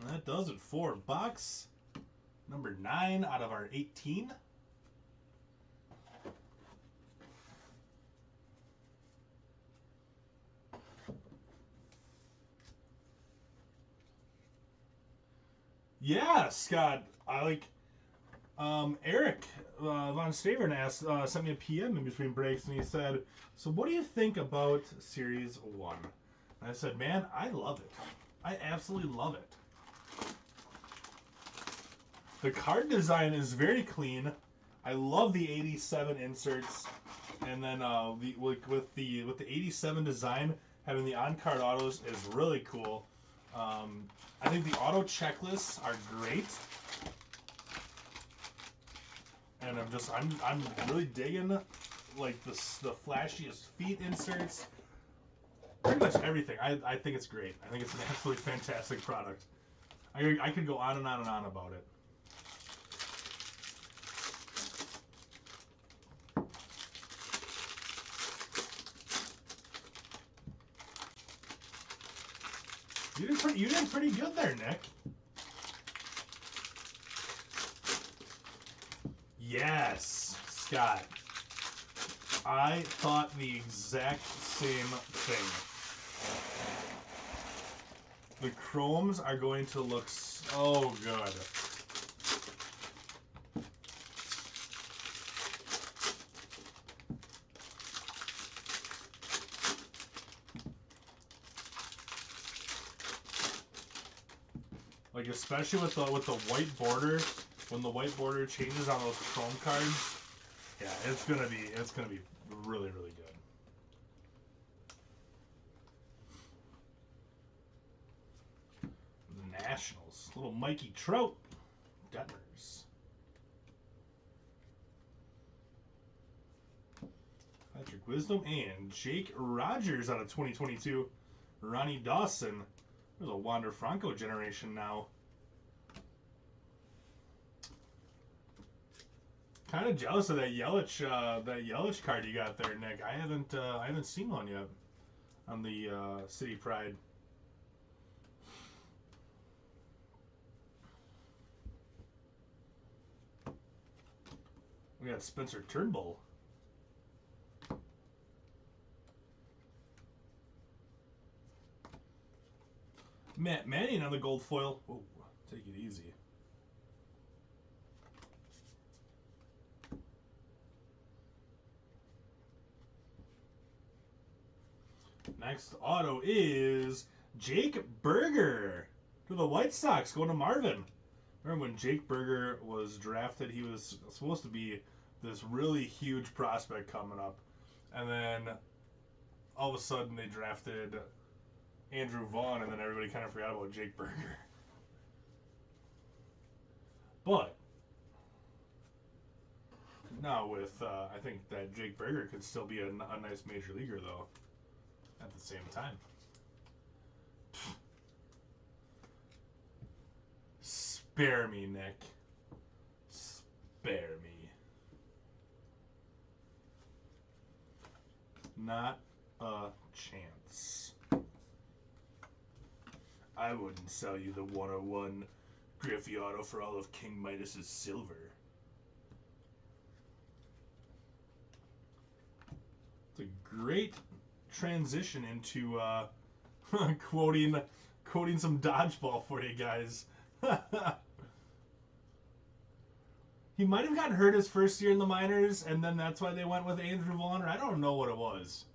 That does it for box number 9 out of our 18. Yeah, Scott. I like Eric Von Stavern asked, sent me a PM in between breaks, and he said, "So what do you think about Series 1?" And I said, "Man, I love it. I absolutely love it. The card design is very clean. I love the 87 inserts, and then with the 87 design, having the on-card autos is really cool. I think the auto checklists are great, and I'm really digging like the flashiest feet inserts. Pretty much everything. I think it's great. I think it's an absolutely fantastic product. I could go on and on and on about it. You did pretty good there, Nick. Yes, Scott. I thought the exact same thing. The chromes are going to look so good. Like, especially with the white border, when the white border changes on those chrome cards, yeah, it's gonna be really, really good. Nationals, little Mikey Trout, Detmers. Patrick Wisdom and Jake Rogers out of 2022. Ronnie Dawson. There's a Wander Franco generation now. Kind of jealous of that Yelich card you got there, Nick. I haven't seen one yet on the City Pride. We got Spencer Turnbull. Matt Manning on the gold foil. Whoa, take it easy. Next auto is Jake Berger. To the White Sox, going to Marvin. Remember when Jake Berger was drafted, he was supposed to be this really huge prospect coming up. And then all of a sudden they drafted Andrew Vaughn, and then everybody kind of forgot about Jake Berger. But now with, I think that Jake Berger could still be a nice major leaguer, though, at the same time. Spare me, Nick. Spare me. Not a chance. I wouldn't sell you the 101 Griffey auto for all of King Midas's silver. It's a great transition into quoting some dodgeball for you guys. He might have gotten hurt his first year in the minors, and then that's why they went with Andrew Vaughn, or I don't know what it was.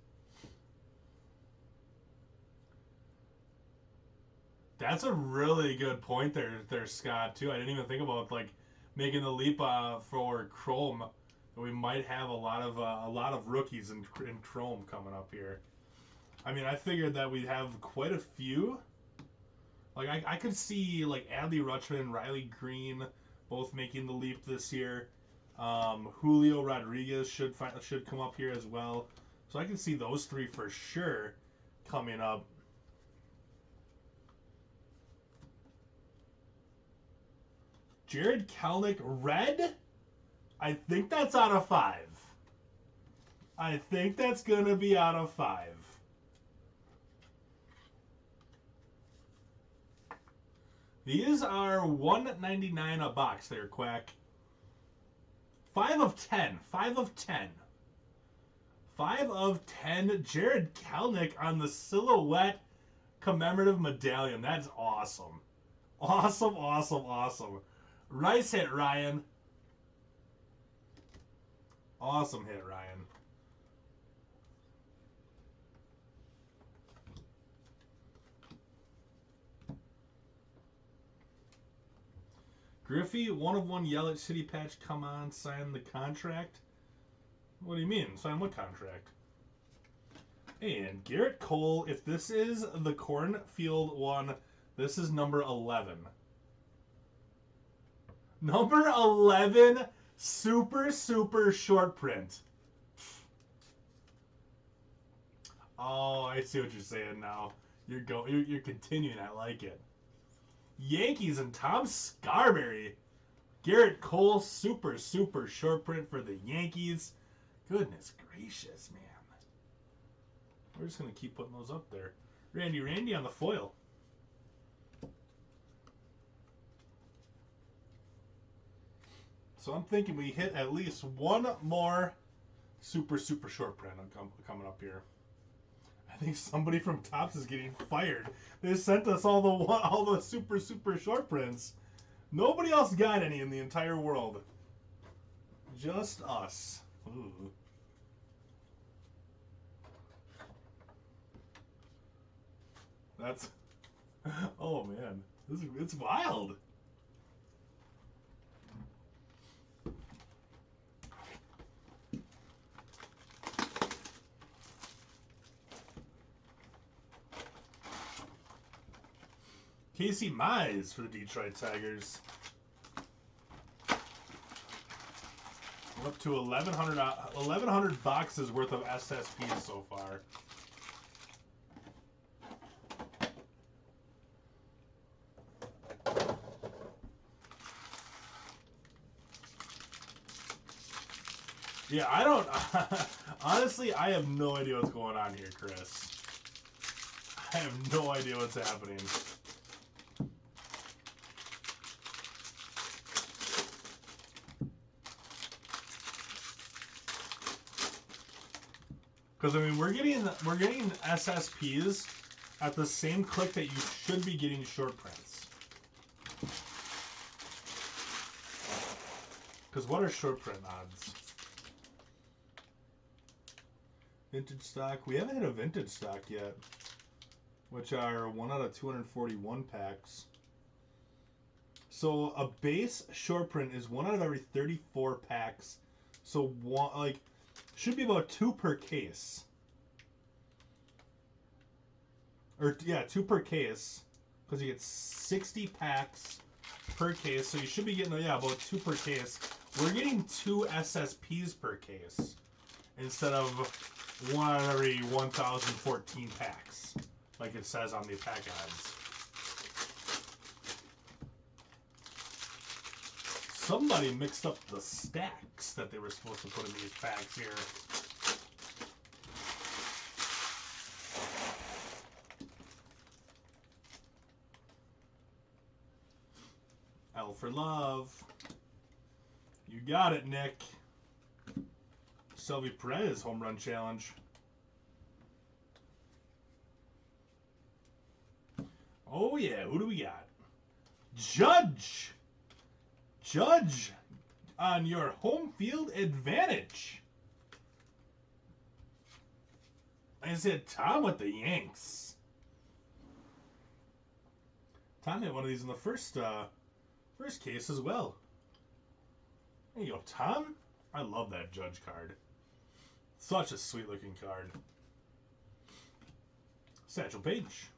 That's a really good point there, Scott, too. I didn't even think about, like, making the leap for Chrome. We might have a lot of rookies in Chrome coming up here. I mean, I figured that we'd have quite a few. Like, I could see, like, Adley Rutschman, Riley Green both making the leap this year. Julio Rodriguez should come up here as well. So I can see those three for sure coming up. Jared Kelenic, red? I think that's out of 5. I think that's going to be out of 5. These are $1.99 a box there, Quack. 5 of 10. 5 of 10. 5 of 10. Jared Kelenic on the silhouette commemorative medallion. That's awesome. Awesome, awesome, awesome. Nice hit, Ryan. Awesome hit, Ryan. Griffey, 1 of 1 Yelich City patch. Come on, sign the contract. What do you mean? Sign what contract? And Garrett Cole, if this is the Cornfield one, this is number 11. Number 11, super short print. Oh, I see what you're saying now. You're continuing. I like it. Yankees and Tom Scarberry. Garrett Cole, super short print for the Yankees. Goodness gracious, man. We're just going to keep putting those up there. Randy on the foil. So I'm thinking we hit at least one more super short print coming up here. I think somebody from Topps is getting fired. They sent us all the super short prints. Nobody else got any in the entire world. Just us. Ooh. That's. Oh man, it's wild. Casey Mize for the Detroit Tigers. We're up to 1,100 boxes worth of SSPs so far. Yeah, I don't... Honestly, I have no idea what's going on here, Chris. I have no idea what's happening. Because I mean, we're getting SSPs at the same click that you should be getting short prints. Because what are short print odds? Vintage stock. We haven't hit a vintage stock yet, which are 1 out of 241 packs. So a base short print is 1 out of every 34 packs. So one, like, should be about 2 per case. Or yeah, 2 per case, because you get 60 packs per case. So you should be getting, yeah, about 2 per case. We're getting 2 SSPs per case instead of 1 out of every 1,014 packs, like it says on the pack ads. Somebody mixed up the stacks that they were supposed to put in these packs here. L for love. You got it, Nick. Selvi Perez home run challenge. Oh yeah, who do we got? Judge! Judge on your home field advantage. I said Tom with the Yanks. Tom had one of these in the first case as well. There you go, Tom. I love that Judge card. Such a sweet looking card. Satchel Paige.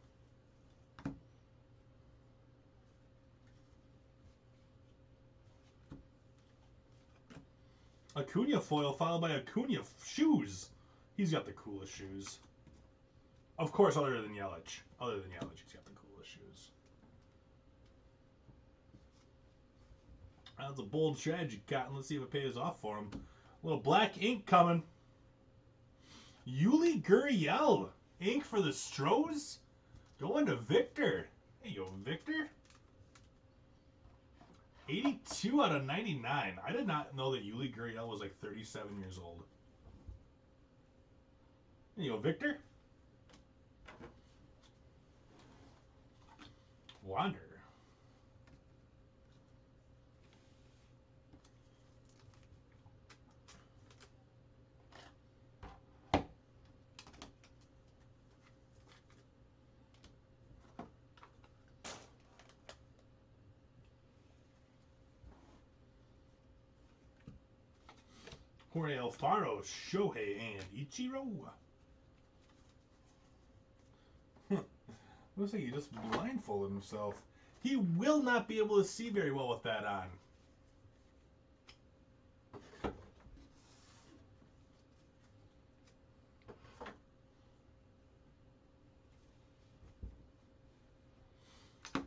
Acuna foil followed by Acuna shoes. He's got the coolest shoes. Of course, other than Yelich. Other than Yelich, he's got the coolest shoes. That's a bold strategy, Cotton. Let's see if it pays off for him. A little black ink coming. Yuli Gurriel. Ink for the Stros. Going to Victor. Hey, yo, Victor. 82 out of 99. I did not know that Yuli Gurriel was like 37 years old. There you go, Victor. Wander. Jorge Alfaro, Shohei, and Ichiro. Looks like he just blindfolded himself. He will not be able to see very well with that on.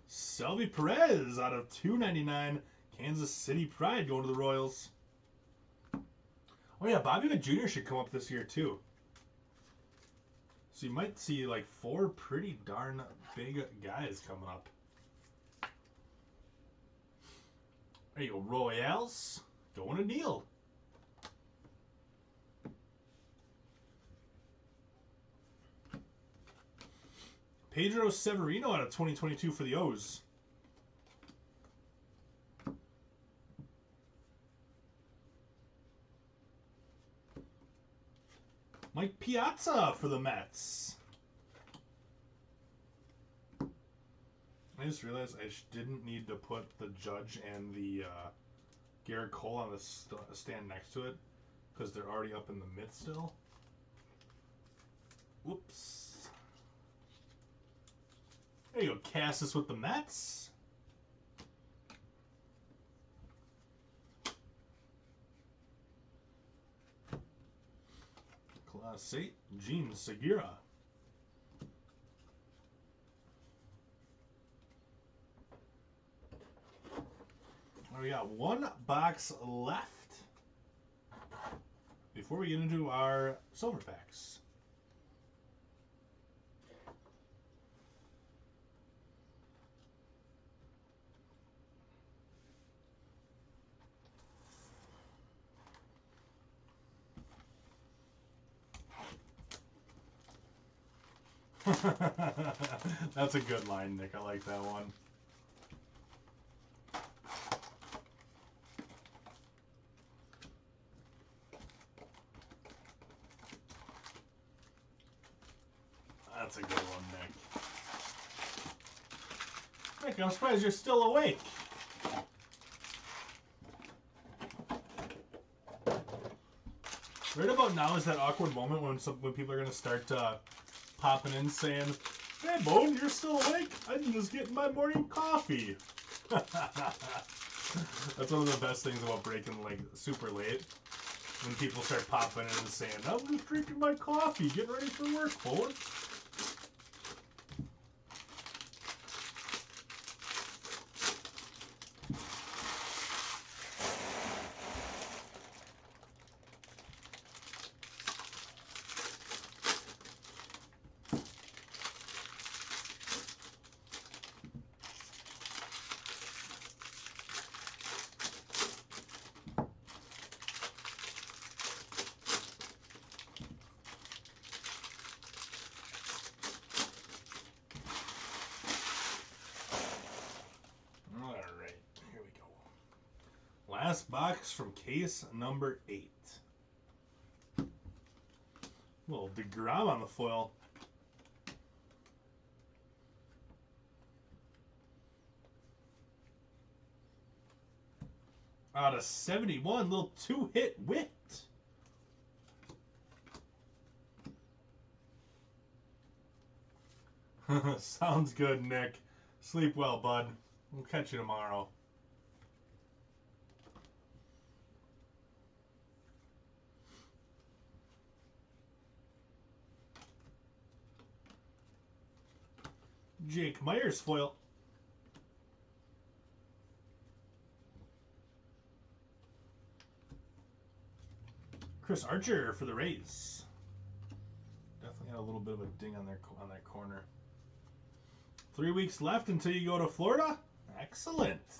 Selvi Perez out of 299. Kansas City Pride going to the Royals. Oh yeah, Bobby Witt Jr. should come up this year too. So you might see like 4 pretty darn big guys coming up. There you go, Royals. Going to Neil. Pedro Severino out of 2022 for the O's. Mike Piazza for the Mets. I just realized I didn't need to put the Judge and the Garrett Cole on the stand next to it because they're already up in the mid still. Whoops. There you go, Cassis with the Mets. Class 8, Gene Segura. We got 1 box left before we get into our silver packs. That's a good line, Nick. I like that one. That's a good one, Nick. Nick, I'm surprised you're still awake. Right about now is that awkward moment when people are going to start popping in saying, "Hey, Bone, you're still awake? I'm just getting my morning coffee." That's one of the best things about breaking like super late. When people start popping in and saying, "I'm just drinking my coffee, getting ready for work, Bone." Last box from case number 8. Little DeGrom on the foil. Out of 71, little 2-hit Wit. Sounds good, Nick. Sleep well, bud. We'll catch you tomorrow. Jake Myers foil. Chris Archer for the Rays. Definitely had a little bit of a ding on that corner. 3 weeks left until you go to Florida. Excellent.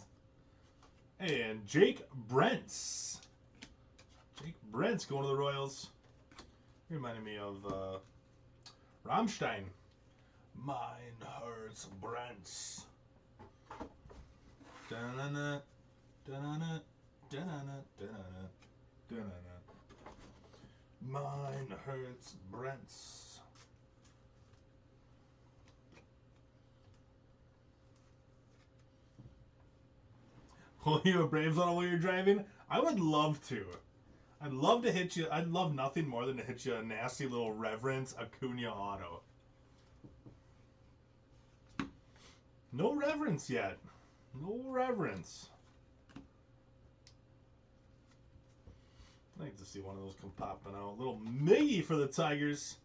And Jake Brentz. Jake Brentz going to the Royals. Reminded me of Rammstein. Mine hurts Brentz. Da-na-na, da-na-na, da-na-na, da-na-na, da-na-na. Mine hurts Brentz. Will you have Braves on while you're driving? I would love to. I'd love to hit you. I'd love nothing more than to hit you a nasty little Reverence Acuna auto. No reverence yet. No reverence. I'd like to see one of those come popping out. Little Miggy for the Tigers.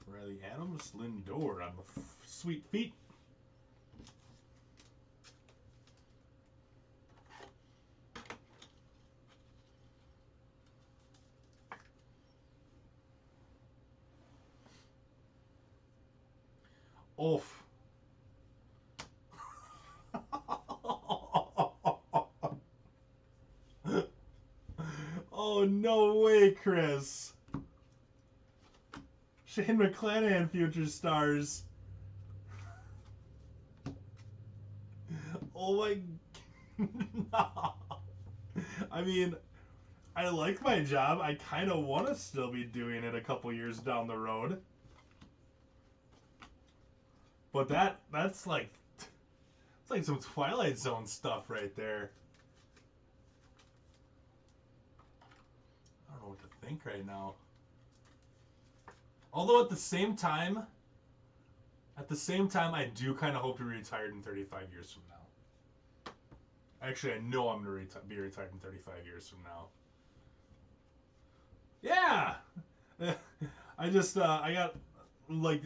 Riley Adams, Lindor on the sweet feet. Oof. Oh, no way, Chris. Shane McClanahan future stars. Oh my... No. I mean, I like my job. I kind of want to still be doing it a couple years down the road. But that's like... It's like some Twilight Zone stuff right there. I don't know what to think right now. Although at the same time, I do kind of hope to be retired in 35 years from now. Actually, I know I'm going to be retired in 35 years from now. Yeah! I just, I got, like,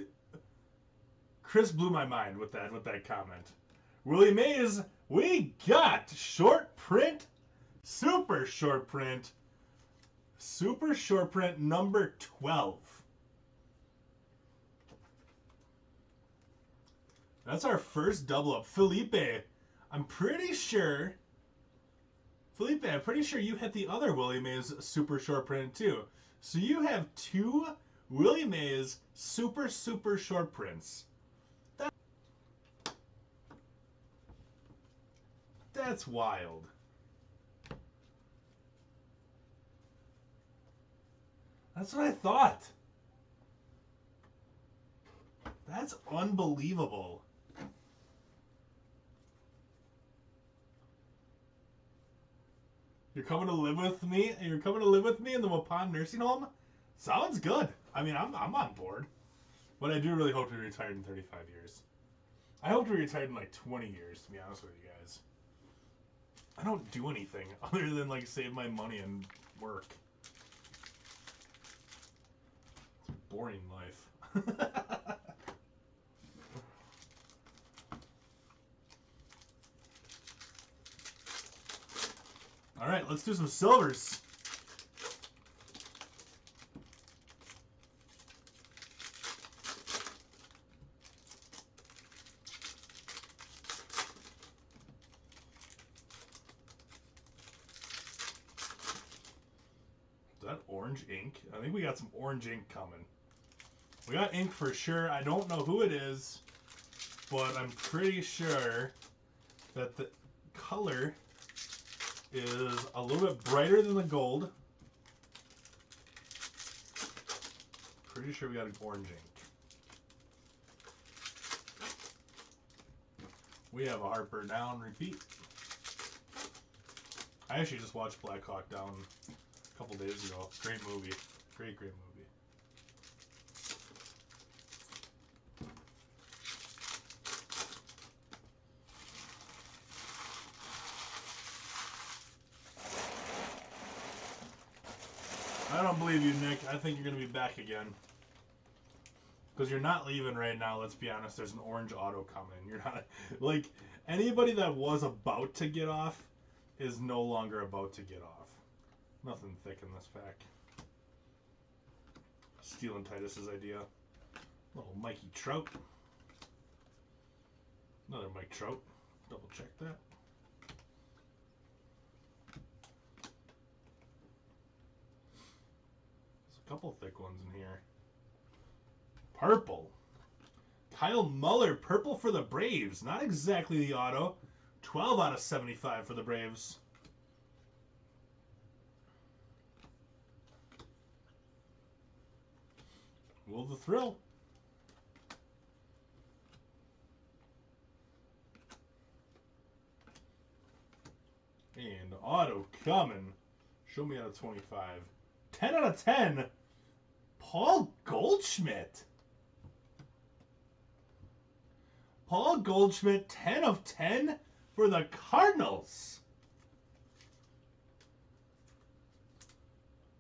Chris blew my mind with that comment. Willie Mays, we got short print, super short print number 12. That's our first double up. Felipe, I'm pretty sure you hit the other Willie Mays super short print too. So you have 2 Willie Mays super short prints. That's wild. That's what I thought. That's unbelievable. You're coming to live with me? You're coming to live with me in the Waupun nursing home? Sounds good. I mean, I'm on board. But I do really hope to be retired in 35 years. I hope to be retired in like 20 years, to be honest with you guys. I don't do anything other than like save my money and work. It's a boring life. All right, let's do some silvers. Is that orange ink? I think we got some orange ink coming. We got ink for sure. I don't know who it is, but I'm pretty sure that the color is a little bit brighter than the gold. Pretty sure we got an orange ink. We have a Harper down repeat. I actually just watched Black Hawk Down a couple days ago. Great movie. Great movie. I don't believe you, Nick. I think you're going to be back again. Because you're not leaving right now, let's be honest. There's an orange auto coming. You're not... Like, anybody that was about to get off is no longer about to get off. Nothing thick in this pack. Stealing Titus's idea. Little Mikey Trout. Another Mike Trout. Double check that. There's a couple thick ones in here. Purple. Kyle Muller, purple for the Braves. Not exactly the auto. 12 out of 75 for the Braves. Will the thrill. And auto coming. Show me out of 25. 10 out of 10. Paul Goldschmidt. Paul Goldschmidt, 10 of 10 for the Cardinals.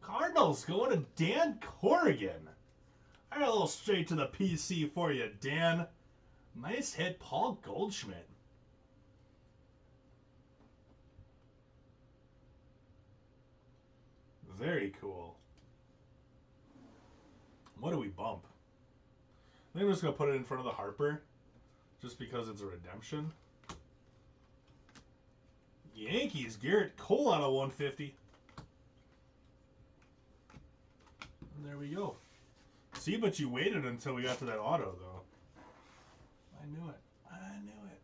Cardinals going to Dan Corrigan. I got a little straight to the PC for you, Dan. Nice hit, Paul Goldschmidt. Very cool. What do we bump? I think I'm just going to put it in front of the Harper. Just because it's a redemption. Yankees, Garrett Cole out of 150. And there we go. See, but you waited until we got to that auto, though. I knew it. I knew it.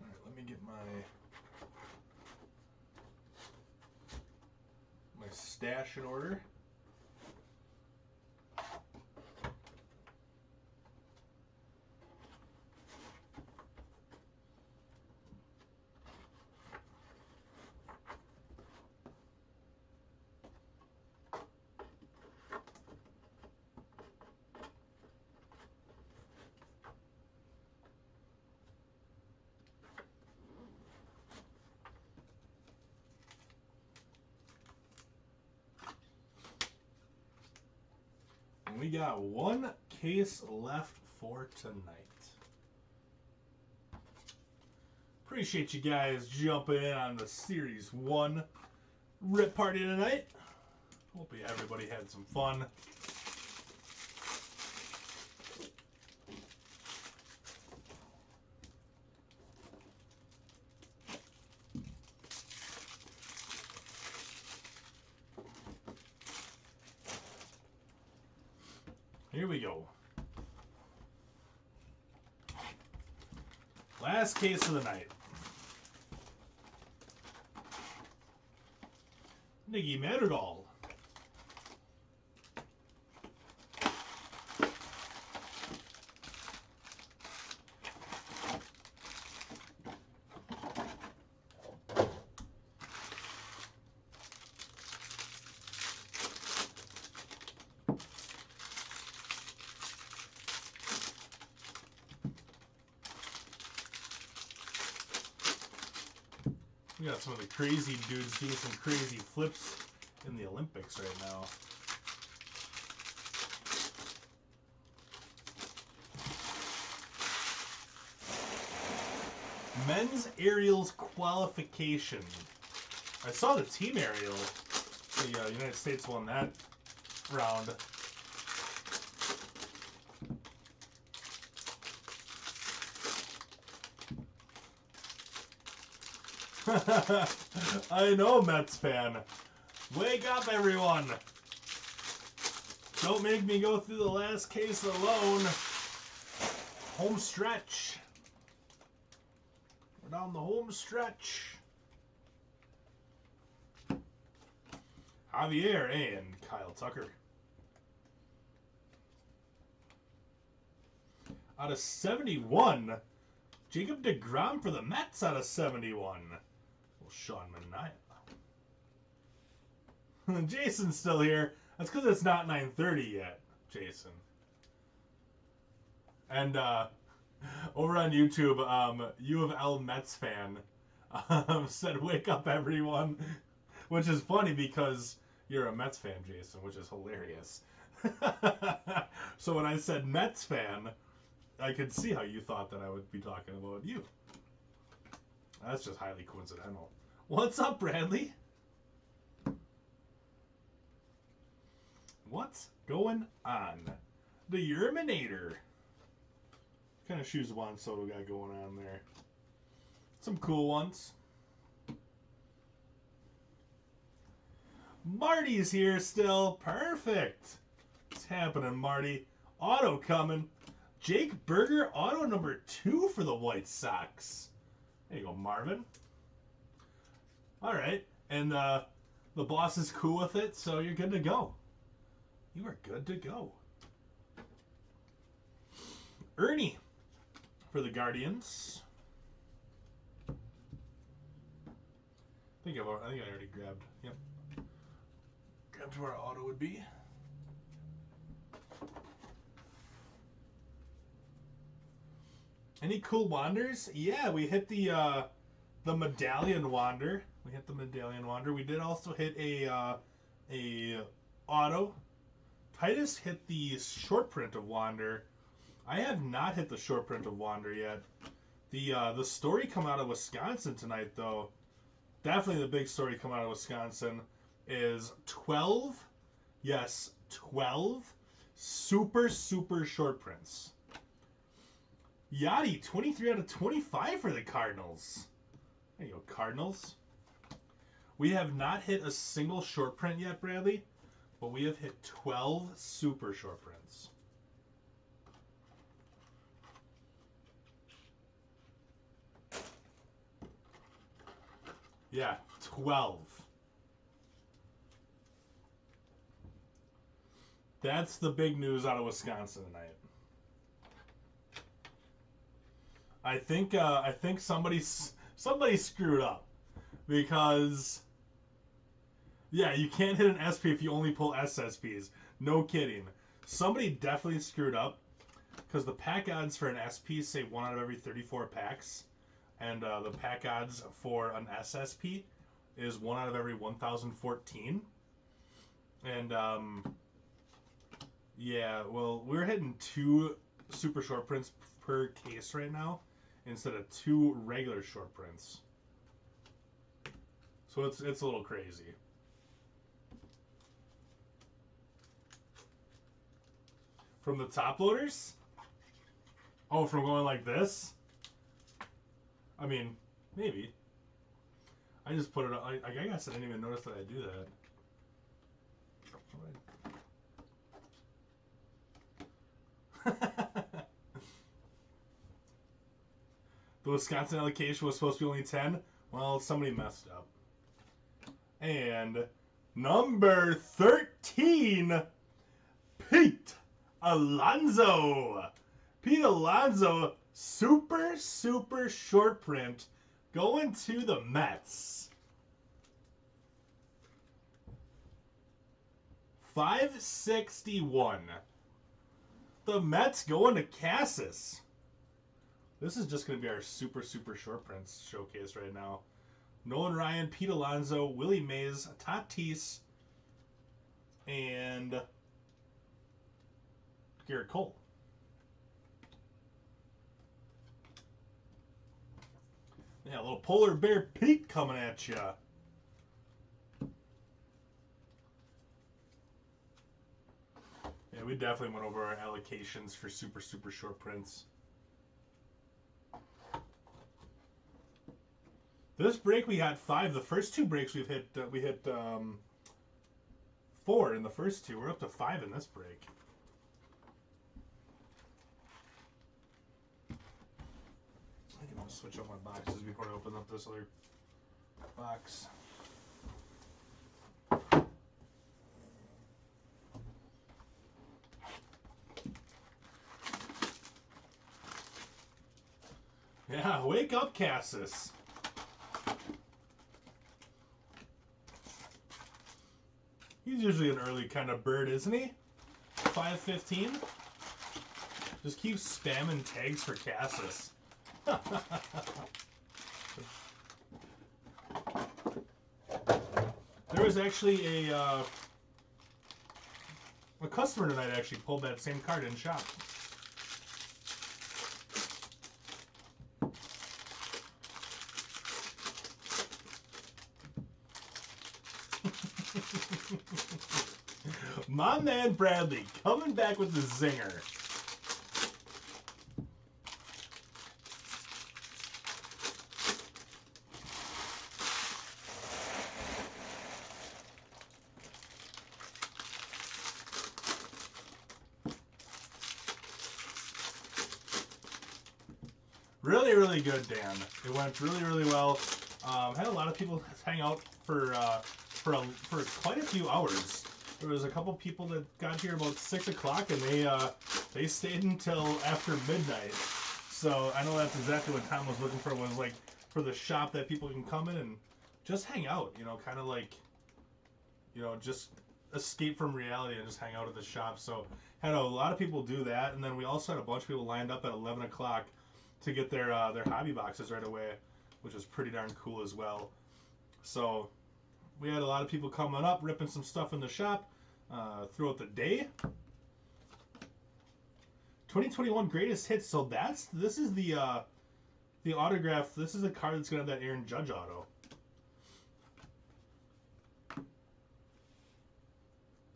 All right, let me get my stash in order. We got one case left for tonight. Appreciate you guys jumping in on the Series 1 rip party tonight. Hope everybody had some fun. Here we go. Last case of the night. Nicky Madrigal. We got some of the crazy dudes doing some crazy flips in the Olympics right now. Men's aerials qualification. I saw the team aerial. The United States won that round. I know, Mets fan. Wake up, everyone. Don't make me go through the last case alone. Home stretch. We're down the home stretch. Javier and Kyle Tucker. Out of 71, Jacob deGrom for the Mets out of 71. Well, Sean Manaea. Jason's still here. That's because it's not 9:30 yet, Jason. And over on YouTube, U of L Mets fan said, "Wake up, everyone," which is funny because you're a Mets fan, Jason, which is hilarious. So when I said Mets fan, I could see how you thought that I would be talking about you. That's just highly coincidental. What's up, Bradley? What's going on? The Yerminator. What kind of shoes Juan Soto got going on there? Some cool ones. Marty's here still. Perfect. What's happening, Marty? Auto coming. Jake Berger, auto number 2 for the White Sox. There you go, Marvin. All right. And the boss is cool with it, so you're good to go. You are good to go. Ernie for the Guardians. I think I already grabbed. Yep. Grabbed where our auto would be. Any cool wanders? Yeah, we hit the medallion wander. We hit the medallion wander. We did also hit a auto. Titus hit the short print of Wander. I have not hit the short print of Wander yet. The story coming out of Wisconsin tonight, though, definitely the big story coming out of Wisconsin is 12, yes, 12 super short prints. Yachty, 23 out of 25 for the Cardinals. There you go, Cardinals. We have not hit a single short print yet, Bradley, but we have hit 12 super short prints. Yeah, 12. That's the big news out of Wisconsin tonight. I think somebody screwed up because yeah, you can't hit an SP if you only pull SSPs. No kidding. Somebody definitely screwed up because the pack odds for an SP say 1 out of every 34 packs, and the pack odds for an SSP is 1 out of every 1,014. And yeah, well, we're hitting 2 super short prints per case right now instead of 2 regular short prints. So it's a little crazy. From the top loaders? Oh, from going like this? I mean, maybe. I just put it on. I guess I didn't even notice that I do that. The Wisconsin allocation was supposed to be only 10. Well, somebody messed up. And number 13, Pete Alonso. Pete Alonso, super short print, going to the Mets. 561. The Mets going to Cassis. This is just going to be our super short prints showcase right now. Nolan Ryan, Pete Alonso, Willie Mays, Tatis, and Garrett Cole. Yeah, a little Polar Bear Pete coming at ya. Yeah, we definitely went over our allocations for super short prints. This break we had 5. The first 2 breaks we hit 4 in the first 2. We're up to 5 in this break. I can switch up my boxes before I open up this other box. Yeah, wake up, Cassis. He's usually an early kind of bird, isn't he? 5:15. Just keep spamming tags for Cassis. There was actually a customer tonight actually pulled that same card in shop. My man Bradley coming back with the zinger. Really good, Dan. It went really well. Had a lot of people hang out for quite a few hours. There was a couple people that got here about 6 o'clock, and they stayed until after midnight. So I know that's exactly what Tom was looking for, was like for the shop that people can come in and just hang out. You know, kind of like, you know, just escape from reality and just hang out at the shop. So had a lot of people do that, and then we also had a bunch of people lined up at 11 o'clock to get their hobby boxes right away, which was pretty darn cool as well. So we had a lot of people coming up, ripping some stuff in the shop throughout the day. 2021 greatest hits. So this is the autograph. This is the card that's gonna have that Aaron Judge auto.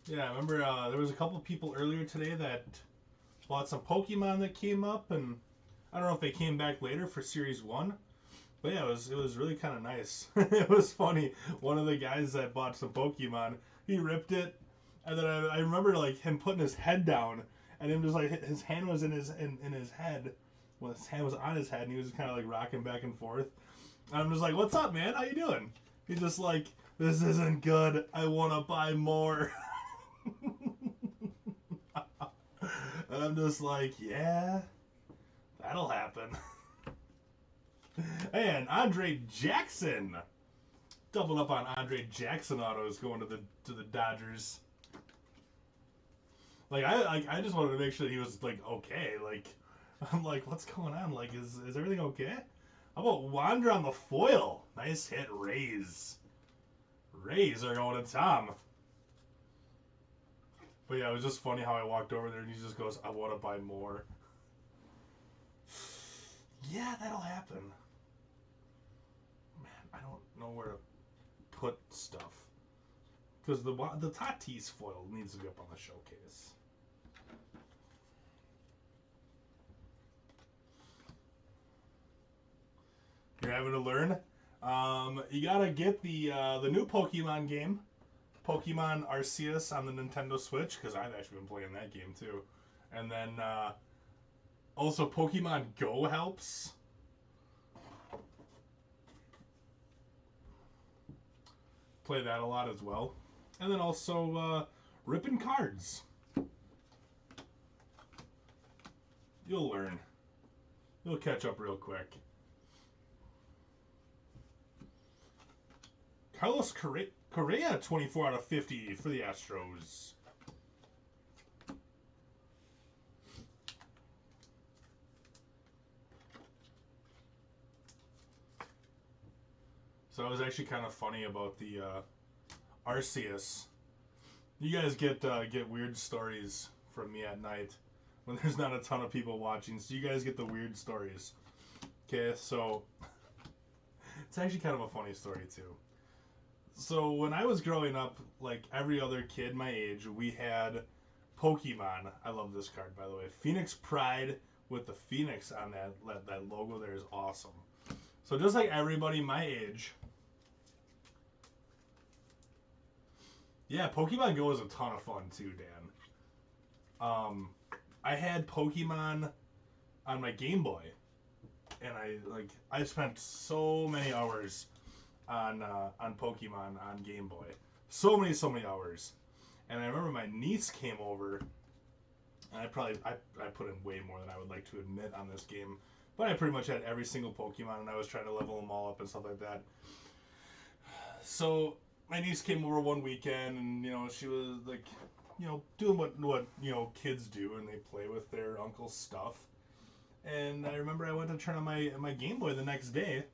Yeah, I remember there was a couple people earlier today that bought some Pokemon that came up, and I don't know if they came back later for Series 1. But yeah, it was really kind of nice. It was funny. One of the guys that bought some Pokemon, he ripped it, and then I remember like him putting his head down, and him just like his hand was in his head. Well, his hand was on his head, and he was kind of like rocking back and forth. And I'm just like, "What's up, man? How you doing?" He's just like, "This isn't good. I want to buy more." And I'm just like, "Yeah, that'll happen." And Andre Jackson, doubled up on Andre Jackson autos going to the Dodgers. Like I just wanted to make sure he was like okay. Like I'm like, what's going on? Like is everything okay? How about Wander on the foil? Nice hit, Rays. Rays are going to Tom. But yeah, it was just funny how I walked over there and he just goes, "I want to buy more." Yeah, that'll happen. I don't know where to put stuff, because the Tatis foil needs to be up on the showcase. You're having to learn. You gotta get the new Pokemon game, Pokemon Arceus on the Nintendo Switch, because I've actually been playing that game too. And then also Pokemon Go helps. Play that a lot as well. And then also ripping cards. You'll learn. You'll catch up real quick. Carlos Correa, 24 out of 50 for the Astros. So it was actually kind of funny about the Arceus. You guys get weird stories from me at night when there's not a ton of people watching. So you guys get the weird stories. Okay, so it's actually kind of a funny story too. So when I was growing up, like every other kid my age, we had Pokemon. I love this card, by the way. Phoenix Pride with the Phoenix on that logo there is awesome. So just like everybody my age, yeah, Pokemon Go is a ton of fun too, Dan. I had Pokemon on my Game Boy, and I spent so many hours on Pokemon on Game Boy, so many hours. And I remember my niece came over, and I put in way more than I would like to admit on this game, but I pretty much had every single Pokemon, and I was trying to level them all up and stuff like that. So my niece came over one weekend, and she was like, doing what kids do, and they play with their uncle's stuff. And I remember I went to turn on my Game Boy the next day,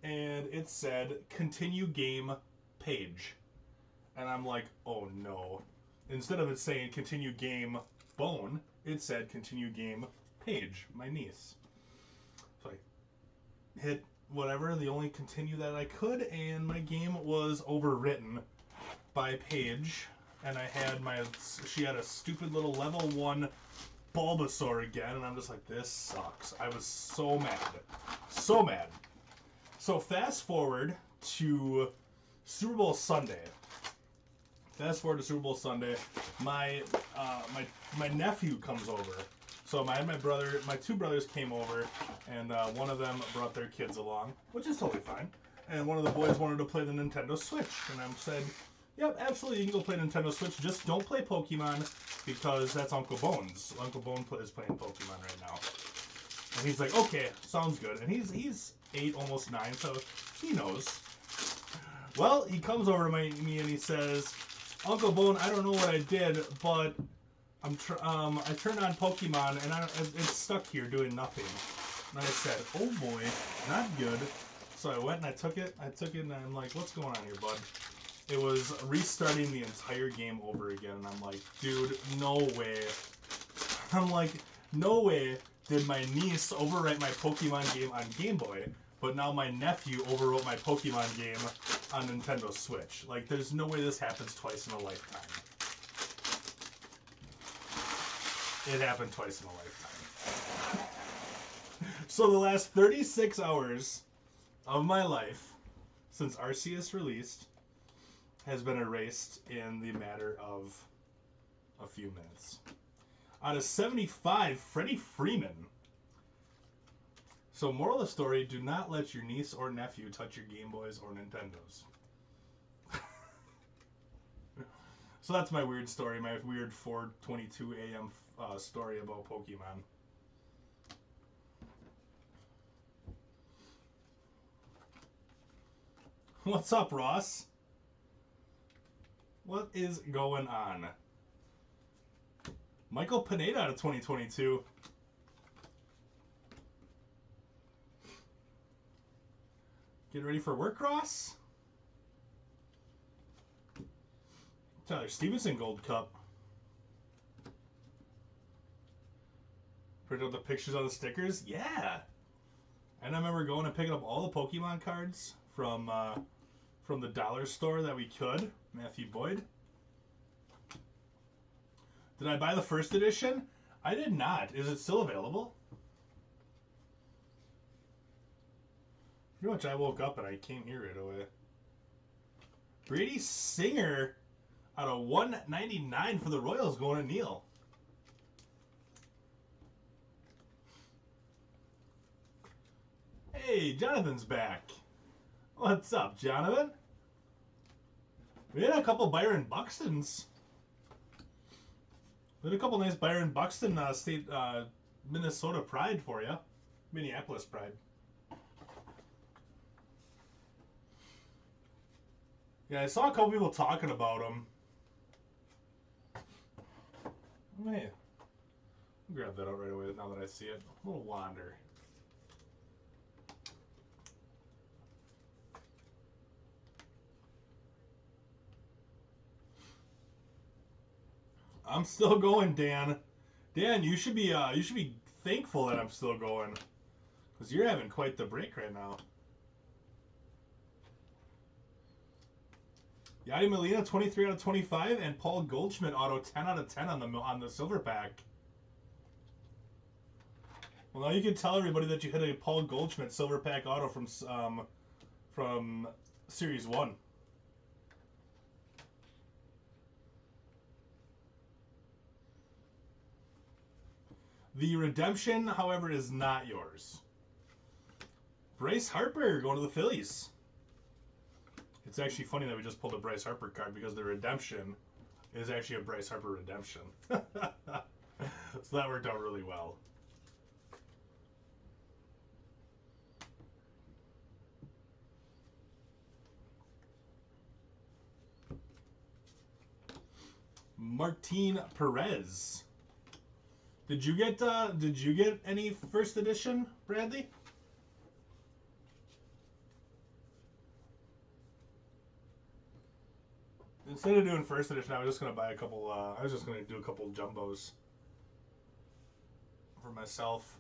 and it said continue game page, and I'm like, oh no. Instead of it saying continue game bone, it said continue game page, my niece. So I hit whatever, the only continue that I could, and my game was overwritten by Paige, and she had a stupid little level 1 Bulbasaur again, and I'm just like, this sucks. I was so mad. So mad. So fast forward to Super Bowl Sunday. My nephew comes over. So my two brothers came over, and one of them brought their kids along, which is totally fine. And one of the boys wanted to play the Nintendo Switch, and I said, yep, absolutely, you can go play Nintendo Switch. Just don't play Pokemon, because that's Uncle Bones. Uncle Bone is playing Pokemon right now. And he's like, okay, sounds good. And he's 8, almost 9, so he knows. Well, he comes over to me and he says, Uncle Bone, I don't know what I did, but I turned on Pokemon and it's stuck here doing nothing. And I said, oh boy, not good. So I went and I took it and I'm like, what's going on here, bud? It was restarting the entire game over again, and I'm like, dude, no way. I'm like, no way did my niece overwrite my Pokemon game on Game Boy, but now my nephew overwrote my Pokemon game on Nintendo Switch. Like, there's no way this happens twice in a lifetime. It happened twice in a lifetime. So the last 36 hours of my life, since Arceus released, has been erased in the matter of a few minutes. Out of 75, Freddie Freeman. So moral of the story, do not let your niece or nephew touch your Game Boys or Nintendos. So that's my weird story, my weird 4:22 a.m. Story about Pokemon. What's up, Ross? What is going on? Michael Pineda out of 2022. Get ready for work, Ross? Tyler Stevenson Gold Cup. Print out the pictures on the stickers? Yeah! And I remember going and picking up all the Pokemon cards from the dollar store that we could. Matthew Boyd. Did I buy the first edition? I did not. Is it still available? Pretty much I woke up and I came here right away. Brady Singer out of 199 for the Royals going to Neil. Hey, Jonathan's back. What's up, Jonathan? We had a couple Byron Buxtons. We had a couple nice Byron Buxton State Minnesota Pride for you. Minneapolis Pride. Yeah, I saw a couple people talking about them. Hey, I'll grab that out right away now that I see it. A little wander. I'm still going, Dan. Dan, you should be thankful that I'm still going, because you're having quite the break right now. Yadi Molina, 23 out of 25, and Paul Goldschmidt auto 10 out of 10 on the silver pack. Well, now you can tell everybody that you hit a Paul Goldschmidt silver pack auto from Series 1. The redemption, however, is not yours. Bryce Harper going to the Phillies. It's actually funny that we just pulled a Bryce Harper card because the redemption is actually a Bryce Harper redemption. So that worked out really well. Martin Perez. Did you get any first edition, Bradley? Instead of doing first edition, I was just gonna buy a couple. I was just gonna do a couple jumbos for myself.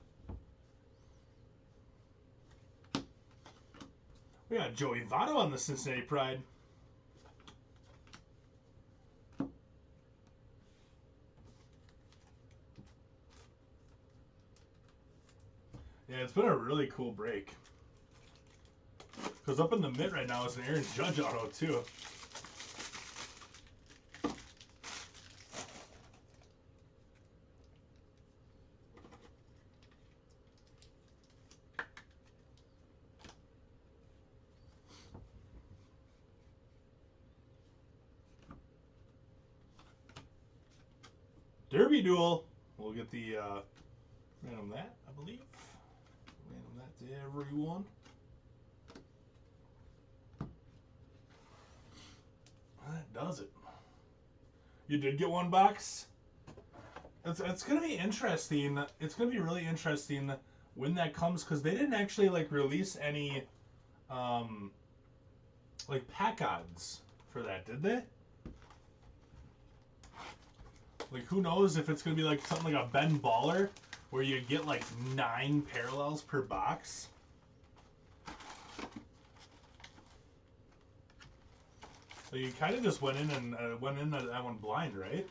We got Joey Votto on the Cincinnati Pride. Yeah, it's been a really cool break. Because up in the mid right now is an Aaron Judge auto, too. Derby Duel. We'll get the random that, I believe. Random that to everyone. That does it. You did get one box? It's going to be interesting. It's going to be really interesting when that comes, because they didn't actually like release any like pack odds for that, did they? Like, who knows if it's going to be like something like a Ben Baller where you get like 9 parallels per box. So you kind of just went in and that one blind, right?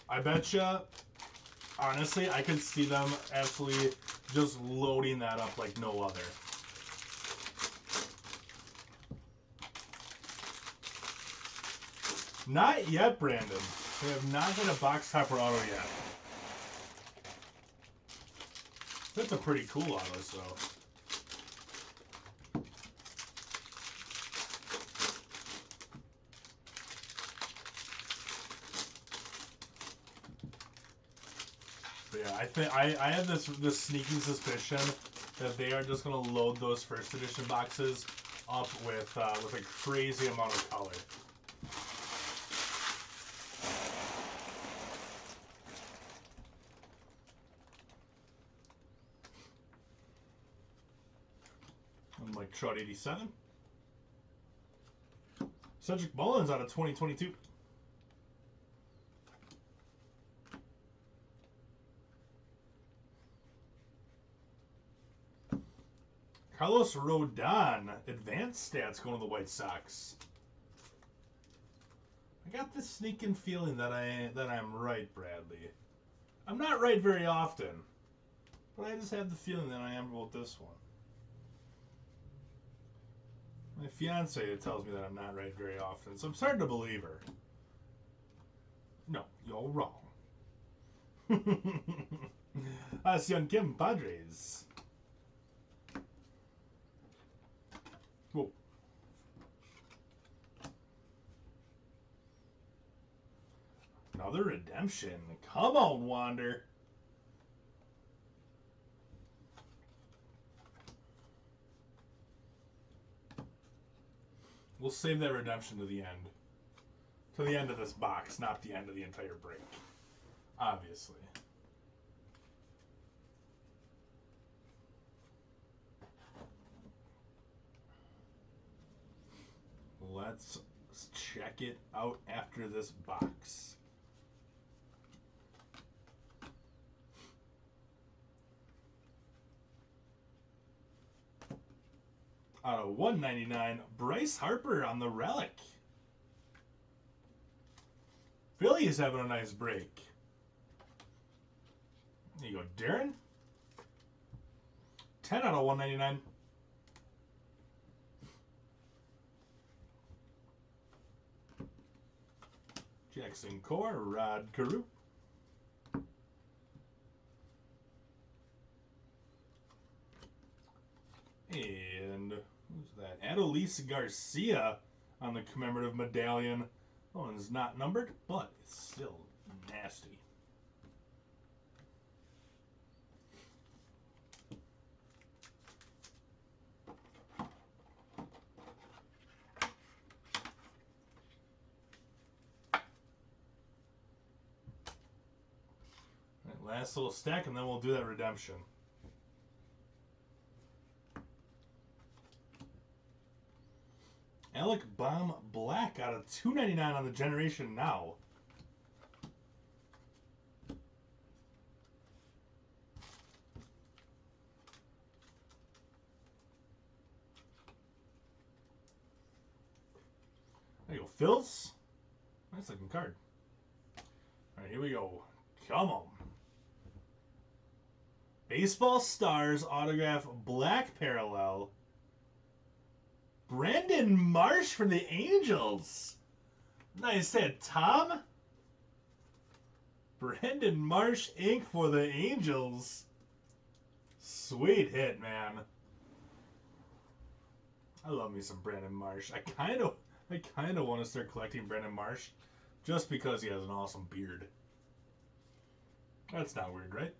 I betcha, honestly, I could see them absolutely just loading that up like no other. Not yet, Brandon. We have not hit a box topper auto yet. That's a pretty cool auto, so. But yeah, I think I have this sneaking suspicion that they are just gonna load those first edition boxes up with a crazy amount of color. I'm like Trout 87. Cedric Mullins out of 2022. Carlos Rodon, advanced stats going to the White Sox. I got this sneaking feeling that I'm right, Bradley. I'm not right very often, but I just have the feeling that I am about this one. My fiance tells me that I'm not right very often, so I'm starting to believe her. No, you're wrong. Sean Kim, Padres. Whoa. Another redemption. Come on, Wander. We'll save that redemption to the end. To the end of this box, not the end of the entire break. Obviously. Let's check it out after this box. Out of 199, Bryce Harper on the relic. Philly is having a nice break. There you go, Darren. 10 out of 199. Jackson Core, Rod Carew. And who's that? Adolis Garcia on the commemorative medallion. That one's not numbered, but it's still nasty. Right, last little stack, and then we'll do that redemption. Alec Baum Black out of 299 on the Generation Now. There you go, Phils. Nice looking card. All right, here we go. Come on. Baseball Stars autograph black parallel. Brandon Marsh from the Angels. Nice hit, Tom. Brandon Marsh ink for the Angels. Sweet hit, man. I love me some Brandon Marsh. I kind of want to start collecting Brandon Marsh just because he has an awesome beard. That's not weird, right?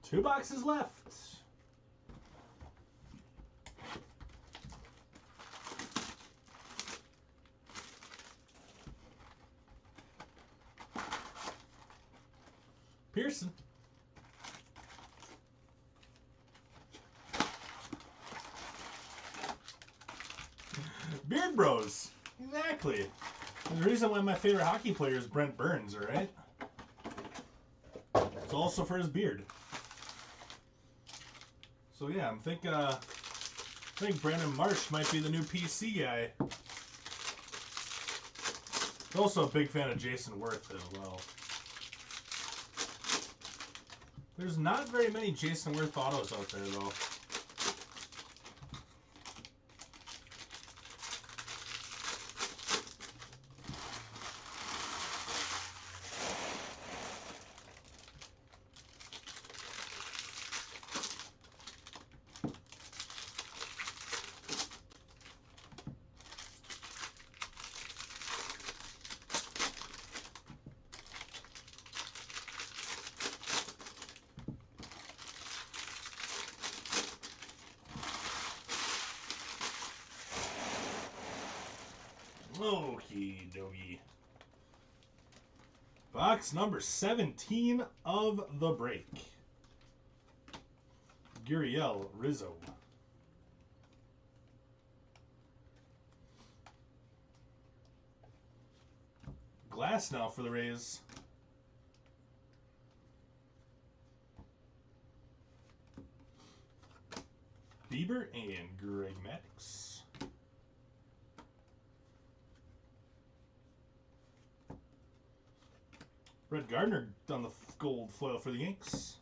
Two boxes left. Pearson. Beard Bros. Exactly. The reason why my favorite hockey player is Brent Burns, right? It's also for his beard. So yeah, I think Brandon Marsh might be the new PC guy. Also a big fan of Jason Worth as well. There's not very many Jason Worth autos out there though. Okie dokie. Box number 17 of the break. Gurriel Rizzo. Glass now for the Rays. Bieber and Greg Maddux. Red Gardner on the gold foil for the Yanks.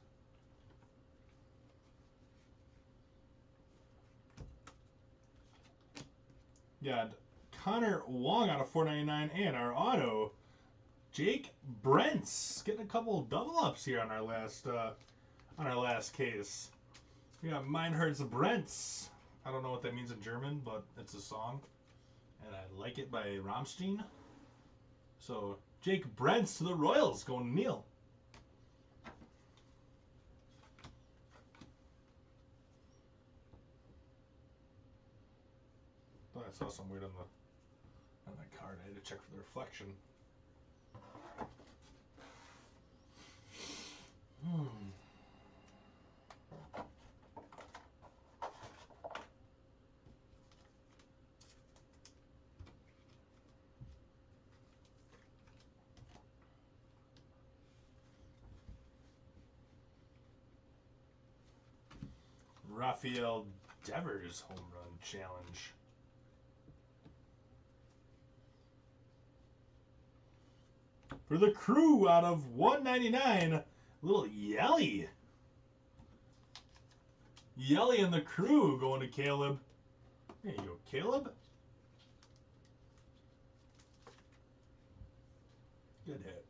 Got Connor Wong out of 499 and our auto, Jake Brentz, getting a couple double ups here on our last case. We got Meinherz Brentz. I don't know what that means in German, but it's a song, and I like it by Rammstein. So Jake Brents to the Royals going to Neil. Thought I saw some weird on that card. I had to check for the reflection. Rafael Devers home run challenge. For the Crew out of 199, little Yelly. Yelly and the Crew going to Caleb. There you go, Caleb. Good hit.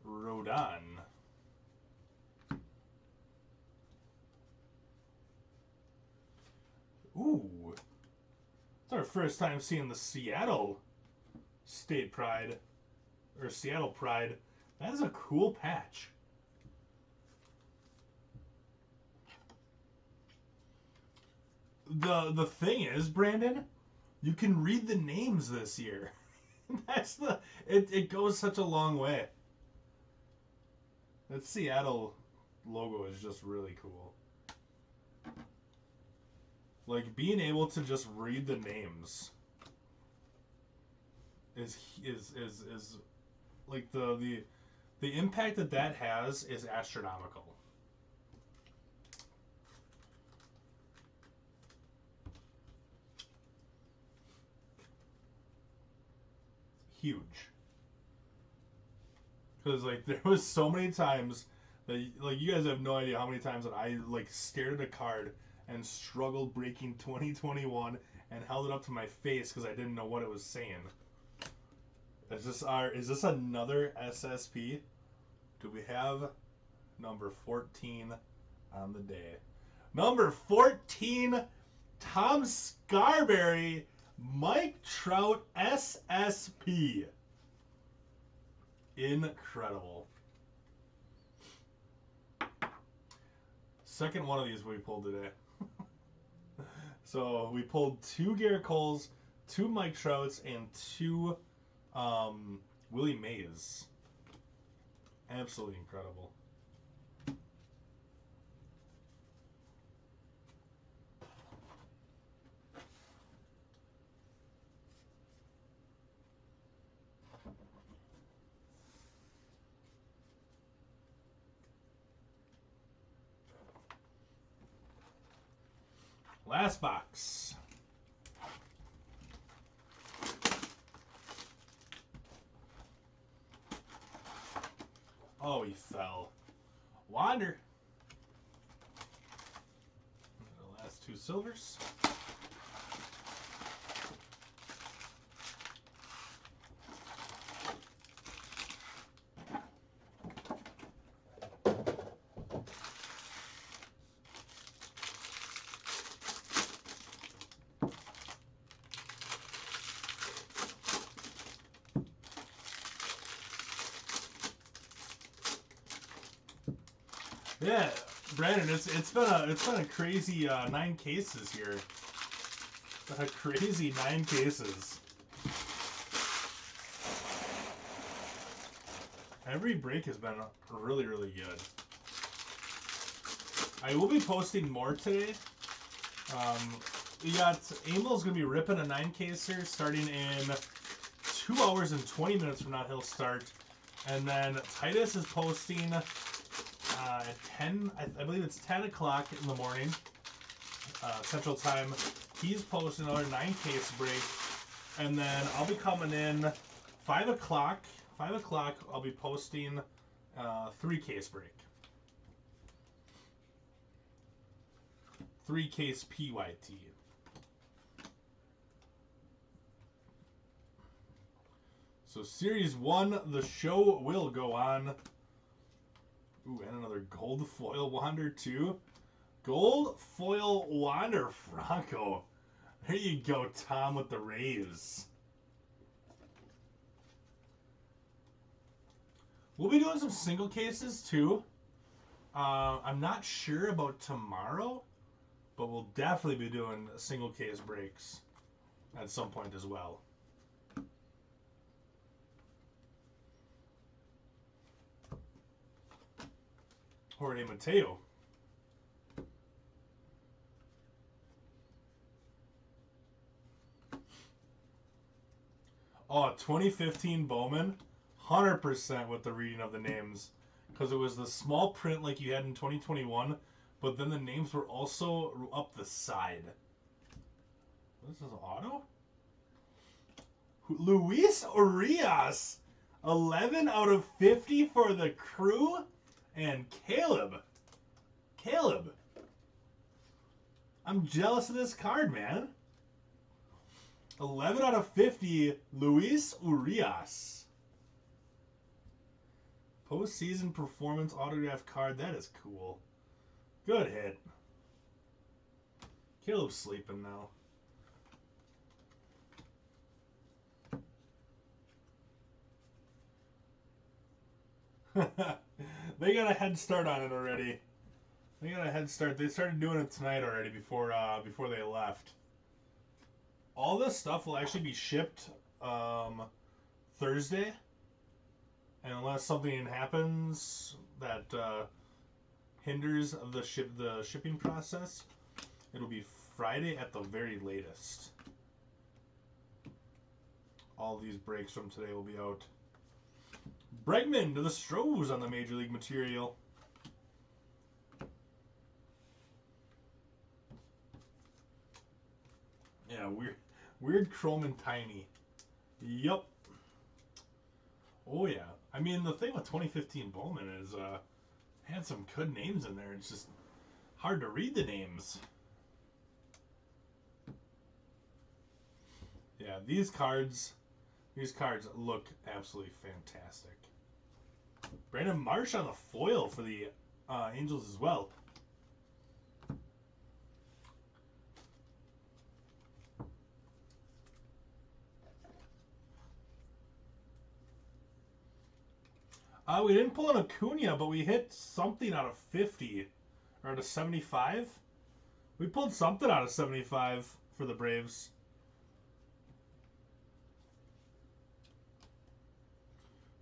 Rodon. Ooh. It's our first time seeing the Seattle State Pride. Or Seattle Pride. That is a cool patch. The thing is, Brandon, you can read the names this year. That's it goes such a long way. That Seattle logo is just really cool. Like being able to just read the names is like the impact that has is astronomical. Huge. Because like there was so many times that like you guys have no idea how many times that I like stared at a card and struggled breaking 2021 and held it up to my face because I didn't know what it was saying. Is this another SSP? Do we have number 14 on the day? Number 14, Tom Scarberry, Mike Trout SSP. Incredible. Second one of these we pulled today. So we pulled 2 Garrett Coles, 2 Mike Trouts, and 2 Willie Mays. Absolutely incredible. Last box. Oh, he fell. Wander. The last 2 silvers. Yeah, Brandon, it's been a crazy 9 cases here. A crazy 9 cases. Every break has been really, really good. I will be posting more today. We got Amel's gonna be ripping a 9 caser starting in 2 hours and 20 minutes from now. He'll start, and then Titus is posting. At 10, I believe it's 10 o'clock in the morning, Central Time. He's posting another 9 case break, and then I'll be coming in 5 o'clock. 5 o'clock, I'll be posting 3 case break. 3 case PYT. So Series 1, the show will go on. Ooh, and another gold foil Wander too. Gold foil Wander Franco. There you go, Tom, with the Rays. We'll be doing some single cases too. I'm not sure about tomorrow, but we'll definitely be doing single case breaks at some point as well. Jorge Mateo. Oh, 2015 Bowman. 100% with the reading of the names. Because it was the small print like you had in 2021, but then the names were also up the side. This is auto? Luis Urias. 11 out of 50 for the Crew. And Caleb. I'm jealous of this card, man. 11 out of 50, Luis Urias. Postseason performance autograph card. That is cool. Good hit. Caleb's sleeping now. They got a head start on it already. They got a head start. They started doing it tonight already before they left. All this stuff will actually be shipped Thursday. And unless something happens that hinders the shipping process, it'll be Friday at the very latest. All these breaks from today will be out. Bregman to the Stros on the Major League material. Yeah, weird chrome and tiny. Yup. Oh yeah. I mean, the thing with 2015 Bowman is had some good names in there. It's just hard to read the names. Yeah, these cards look absolutely fantastic. Brandon Marsh on the foil for the Angels as well. We didn't pull an Acuna, but we hit something out of 50. Or out of 75. We pulled something out of 75 for the Braves.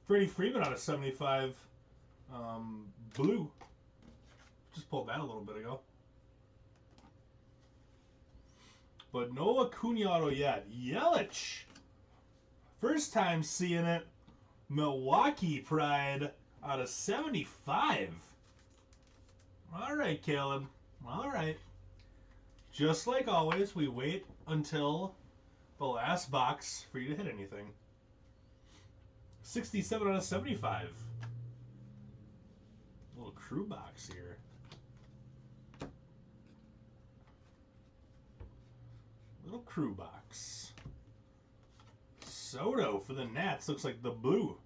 Freddie Freeman out of 75. Blue. Just pulled that a little bit ago. But no Acuna auto yet. Yelich. First time seeing it. Milwaukee Pride out of 75. All right, Caleb. All right. Just like always, we wait until the last box for you to hit anything. 67 out of 75. Little Crew box here. Little Crew box. Soto for the Nats. Looks like the blue.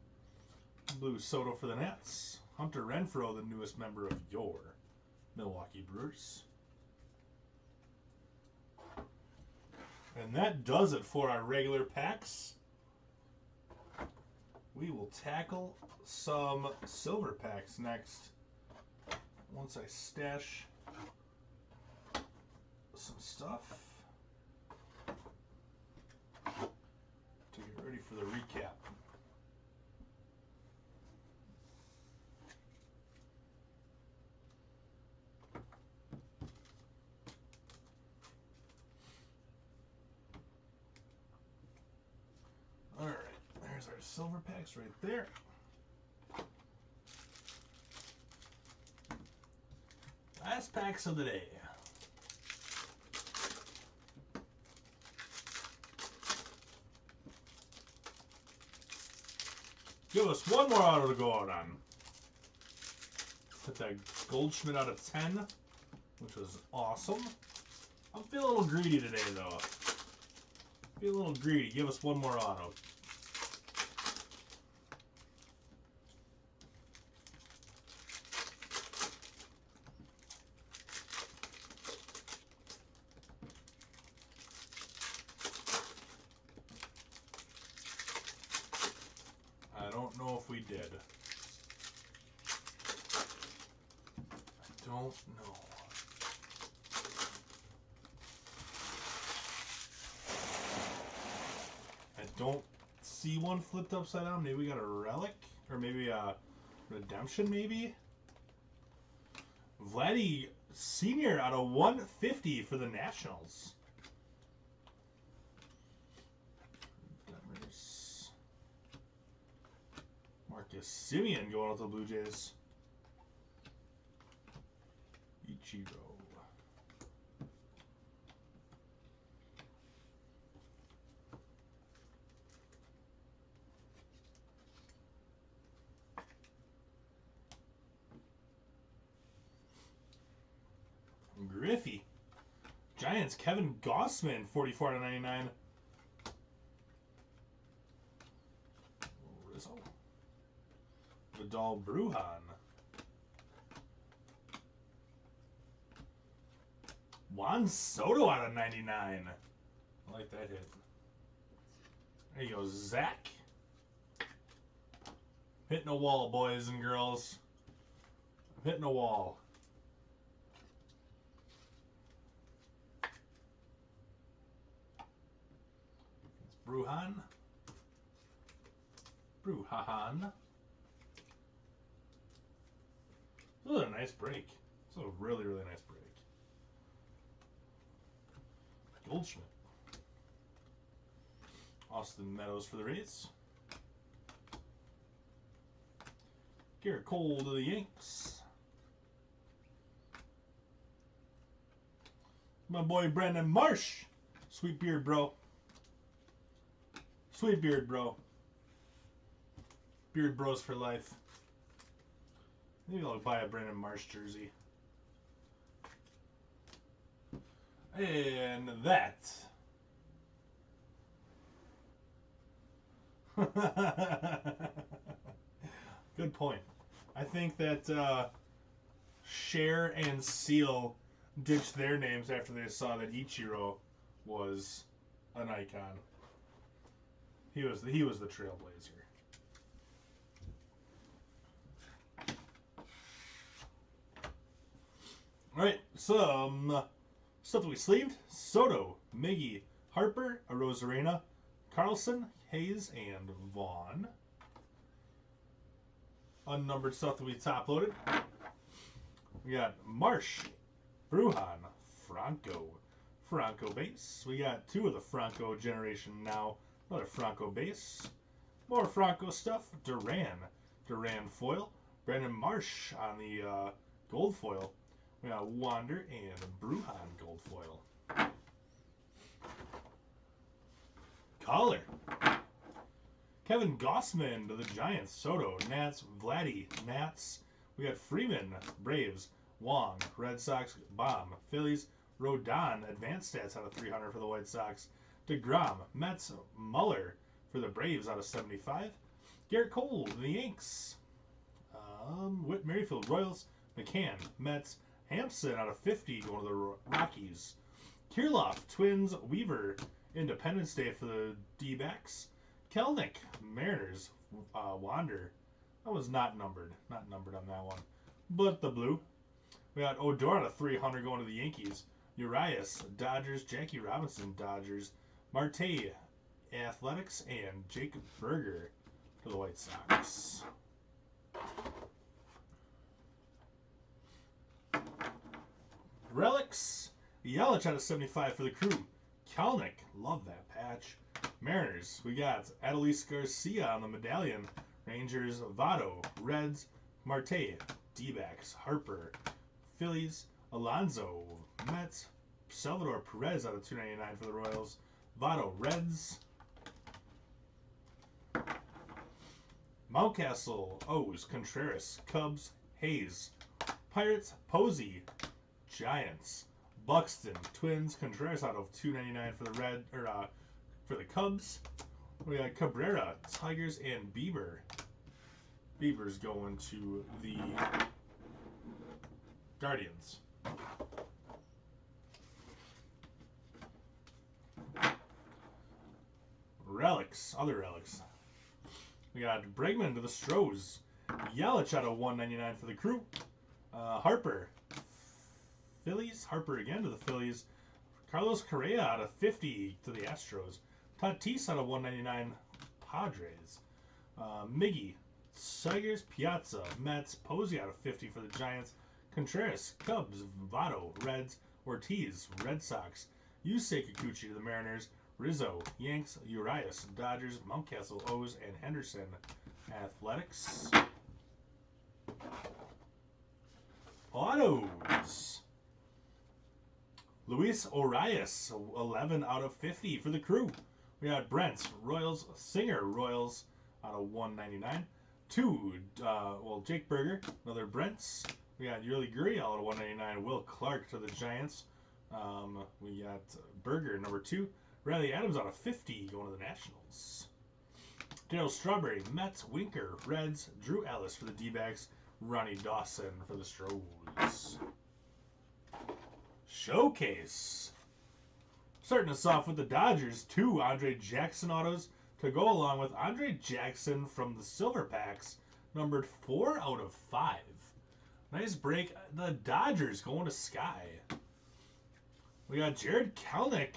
Blue Soto for the Nats. Hunter Renfroe, the newest member of your Milwaukee Brewers. And that does it for our regular packs. We will tackle some silver packs next. Once I stash some stuff to get ready for the recap. All right, there's our silver packs right there. Last packs of the day. Give us one more auto to go out on. Put that Goldschmidt out of 10, which was awesome. I'm feeling a little greedy today, though. Feel a little greedy. Give us one more auto. did. I don't know. I don't see one flipped upside down. Maybe we got a relic, or maybe a redemption, maybe. Vladdy Sr. out of 150 for the Nationals. Marcus Simeon going out to the Blue Jays. Ichiro. Griffey. Giants, Kevin Gossman, 44/99. Rizzo. Vidal Brujan. Juan Soto out of 99. I like that hit. There you go, Zach. Hitting a wall, boys and girls. I'm hitting a wall. Brujan. Brujan. This was a nice break. This was a really, really nice break. Goldschmidt. Austin Meadows for the Rays. Garrett Cole to the Yanks. My boy Brandon Marsh. Sweet beard, bro. Sweet beard, bro. Beard bros for life. Maybe I'll buy a Brandon Marsh jersey. And that. Good point. I think that Cher and Seal ditched their names after they saw that Ichiro was an icon. He was the trailblazer. All right, some stuff that we sleeved: Soto, Miggy, Harper, Arozarena, Carlson, Hayes, and Vaughn. Unnumbered stuff that we top loaded. We got Marsh, Brujan, Franco base. We got two of the Franco generation now. Another Franco base. More Franco stuff. Duran foil. Brandon Marsh on the gold foil. We got Wander and Brujan gold foil. Collar. Kevin Gossman to the Giants. Soto, Nats, Vladdy, Nats. We got Freeman, Braves, Wong, Red Sox, Bomb, Phillies, Rodon, advanced stats out of 300 for the White Sox. DeGrom, Mets, Muller for the Braves out of 75. Garrett Cole, the Yanks. Whit Merrifield, Royals. McCann, Mets. Hampson out of 50 going to the Rockies. Kirilloff, Twins. Weaver, Independence Day for the D-backs. Kelnick, Mariners. Wander. That was not numbered. Not numbered on that one. But the blue. We got Odor out of 300 going to the Yankees. Urias, Dodgers. Jackie Robinson, Dodgers. Marte, Athletics, and Jacob Berger for the White Sox. Relics, Yelich out of 75 for the Crew. Kelnick, love that patch. Mariners, we got Adolis Garcia on the medallion. Rangers, Votto. Reds, Marte. D-backs, Harper. Phillies, Alonso. Mets, Salvador Perez out of 299 for the Royals. Votto, Reds. Mountcastle, O's, Contreras. Cubs, Hayes. Pirates, Posey. Giants, Buxton, Twins, Contreras out of 299 for the for the Cubs. We got Cabrera, Tigers, and Bieber. Bieber's going to the Guardians. Relics, other relics. We got Bregman to the Stros. Yelich out of 199 for the Crew. Harper. Phillies. Harper again to the Phillies. Carlos Correa out of 50 to the Astros. Tatis out of 199 Padres. Miggy. Tigers. Piazza. Mets. Posey out of 50 for the Giants. Contreras. Cubs. Votto. Reds. Ortiz. Red Sox. Yusei Kikuchi to the Mariners. Rizzo. Yanks. Urias. Dodgers. Mountcastle. O's. And Henderson. Athletics. Autos. Luis Urias, 11 out of 50 for the Crew. We got Brents, Royals, Singer, Royals out of 199. Jake Berger, another Brents. We got Yurley Gurriel out of 199. Will Clark to the Giants. We got Berger, number 2. Riley Adams out of 50 going to the Nationals. Darryl Strawberry, Mets, Winker, Reds, Drew Ellis for the D-backs. Ronnie Dawson for the Stros. Showcase. Starting us off with the Dodgers, 2 Andre Jackson autos to go along with Andre Jackson from the Silver Packs, numbered 4 out of 5. Nice break. The Dodgers going to Sky. We got Jared Kelenic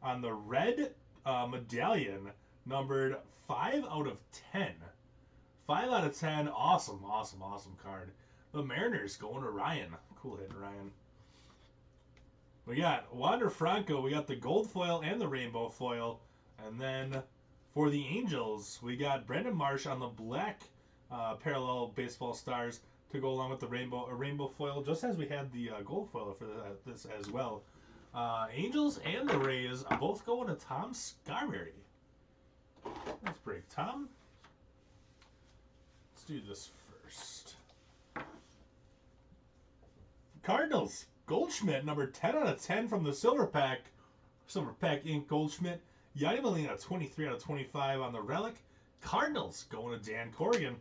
on the red medallion, numbered 5 out of 10. 5 out of 10. Awesome card. The Mariners going to Ryan. Cool hit, Ryan. We got Wander Franco. We got the gold foil and the rainbow foil. And then for the Angels, we got Brandon Marsh on the black parallel baseball stars to go along with the rainbow foil, just as we had the gold foil for this as well. Angels and the Rays both going to Tom Scarberry. Let's break Tom. Let's do this first. Cardinals, Goldschmidt, number 10 out of 10 from the Silver Pack Inc. Goldschmidt. Yadi Molina, 23 out of 25 on the Relic. Cardinals going to Dan Corrigan.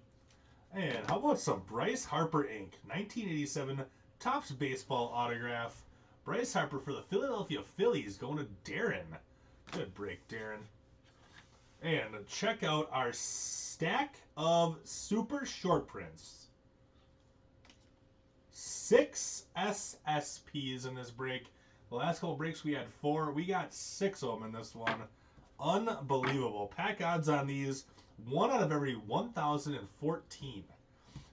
And how about some Bryce Harper Inc. 1987 Topps Baseball autograph. Bryce Harper for the Philadelphia Phillies going to Darren. Good break, Darren. And check out our stack of super short prints. 6 SSPs in this break. The last couple breaks we had 4. We got 6 of them in this one. Unbelievable. Pack odds on these, 1 out of every 1,014.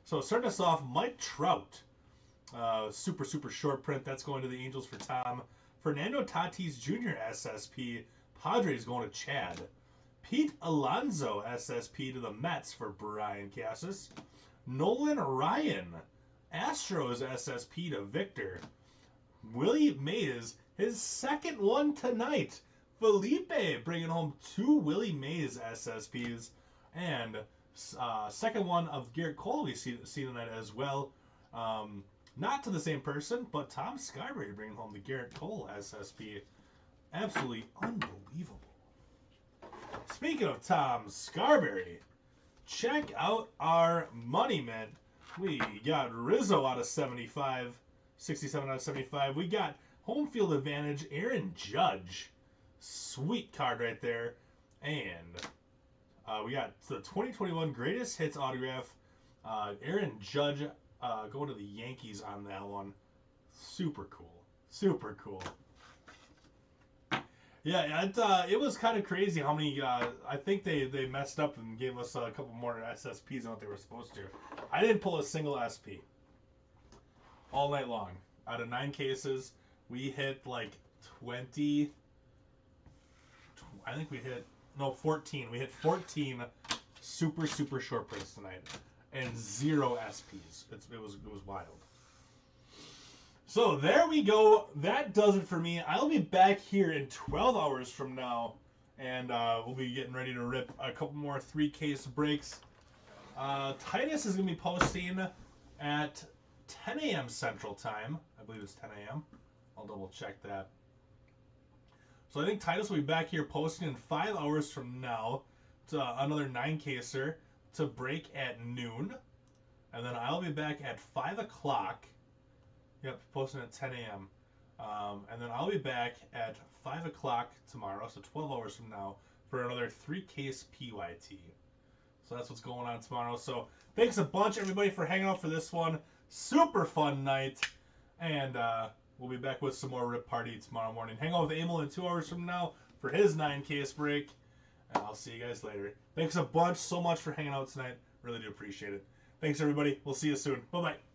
So starting us off, Mike Trout. Super short print. That's going to the Angels for Tom. Fernando Tatis Jr. SSP. Padres going to Chad. Pete Alonso SSP to the Mets for Brian Cassis. Nolan Ryan Astros SSP to Victor. Willie Mays, his second one tonight. Felipe bringing home 2 Willie Mays SSPs. And second one of Garrett Cole we see tonight as well. Not to the same person, but Tom Scarberry bringing home the Garrett Cole SSP. Absolutely unbelievable. Speaking of Tom Scarberry, check out our Money Mint. We got Rizzo out of 75, 67 out of 75. We got home field advantage, Aaron Judge. Sweet card right there. And we got the 2021 greatest hits autograph, Aaron Judge going to the Yankees on that one. Super cool. Super cool. Yeah, it was kind of crazy how many. I think they messed up and gave us a couple more SSPs than what they were supposed to. I didn't pull a single SP all night long. Out of 9 cases, we hit like 20. I think we hit 14. We hit 14 super short prints tonight, and 0 SPs. It was wild. So there we go. That does it for me. I'll be back here in 12 hours from now, and we'll be getting ready to rip a couple more 3-case breaks. Titus is going to be posting at 10 a.m. Central Time. I believe it's 10 a.m. I'll double check that. So I think Titus will be back here posting in 5 hours from now to another 9-caser to break at noon. And then I'll be back at 5 o'clock. Yep, posting at 10 a.m. And then I'll be back at 5 o'clock tomorrow, so 12 hours from now, for another 3-case PYT. So that's what's going on tomorrow. So thanks a bunch, everybody, for hanging out for this one. Super fun night. And we'll be back with some more Rip Party tomorrow morning. Hang out with Emil in 2 hours from now for his 9-case break. And I'll see you guys later. Thanks a bunch so much for hanging out tonight. Really do appreciate it. Thanks, everybody. We'll see you soon. Bye-bye.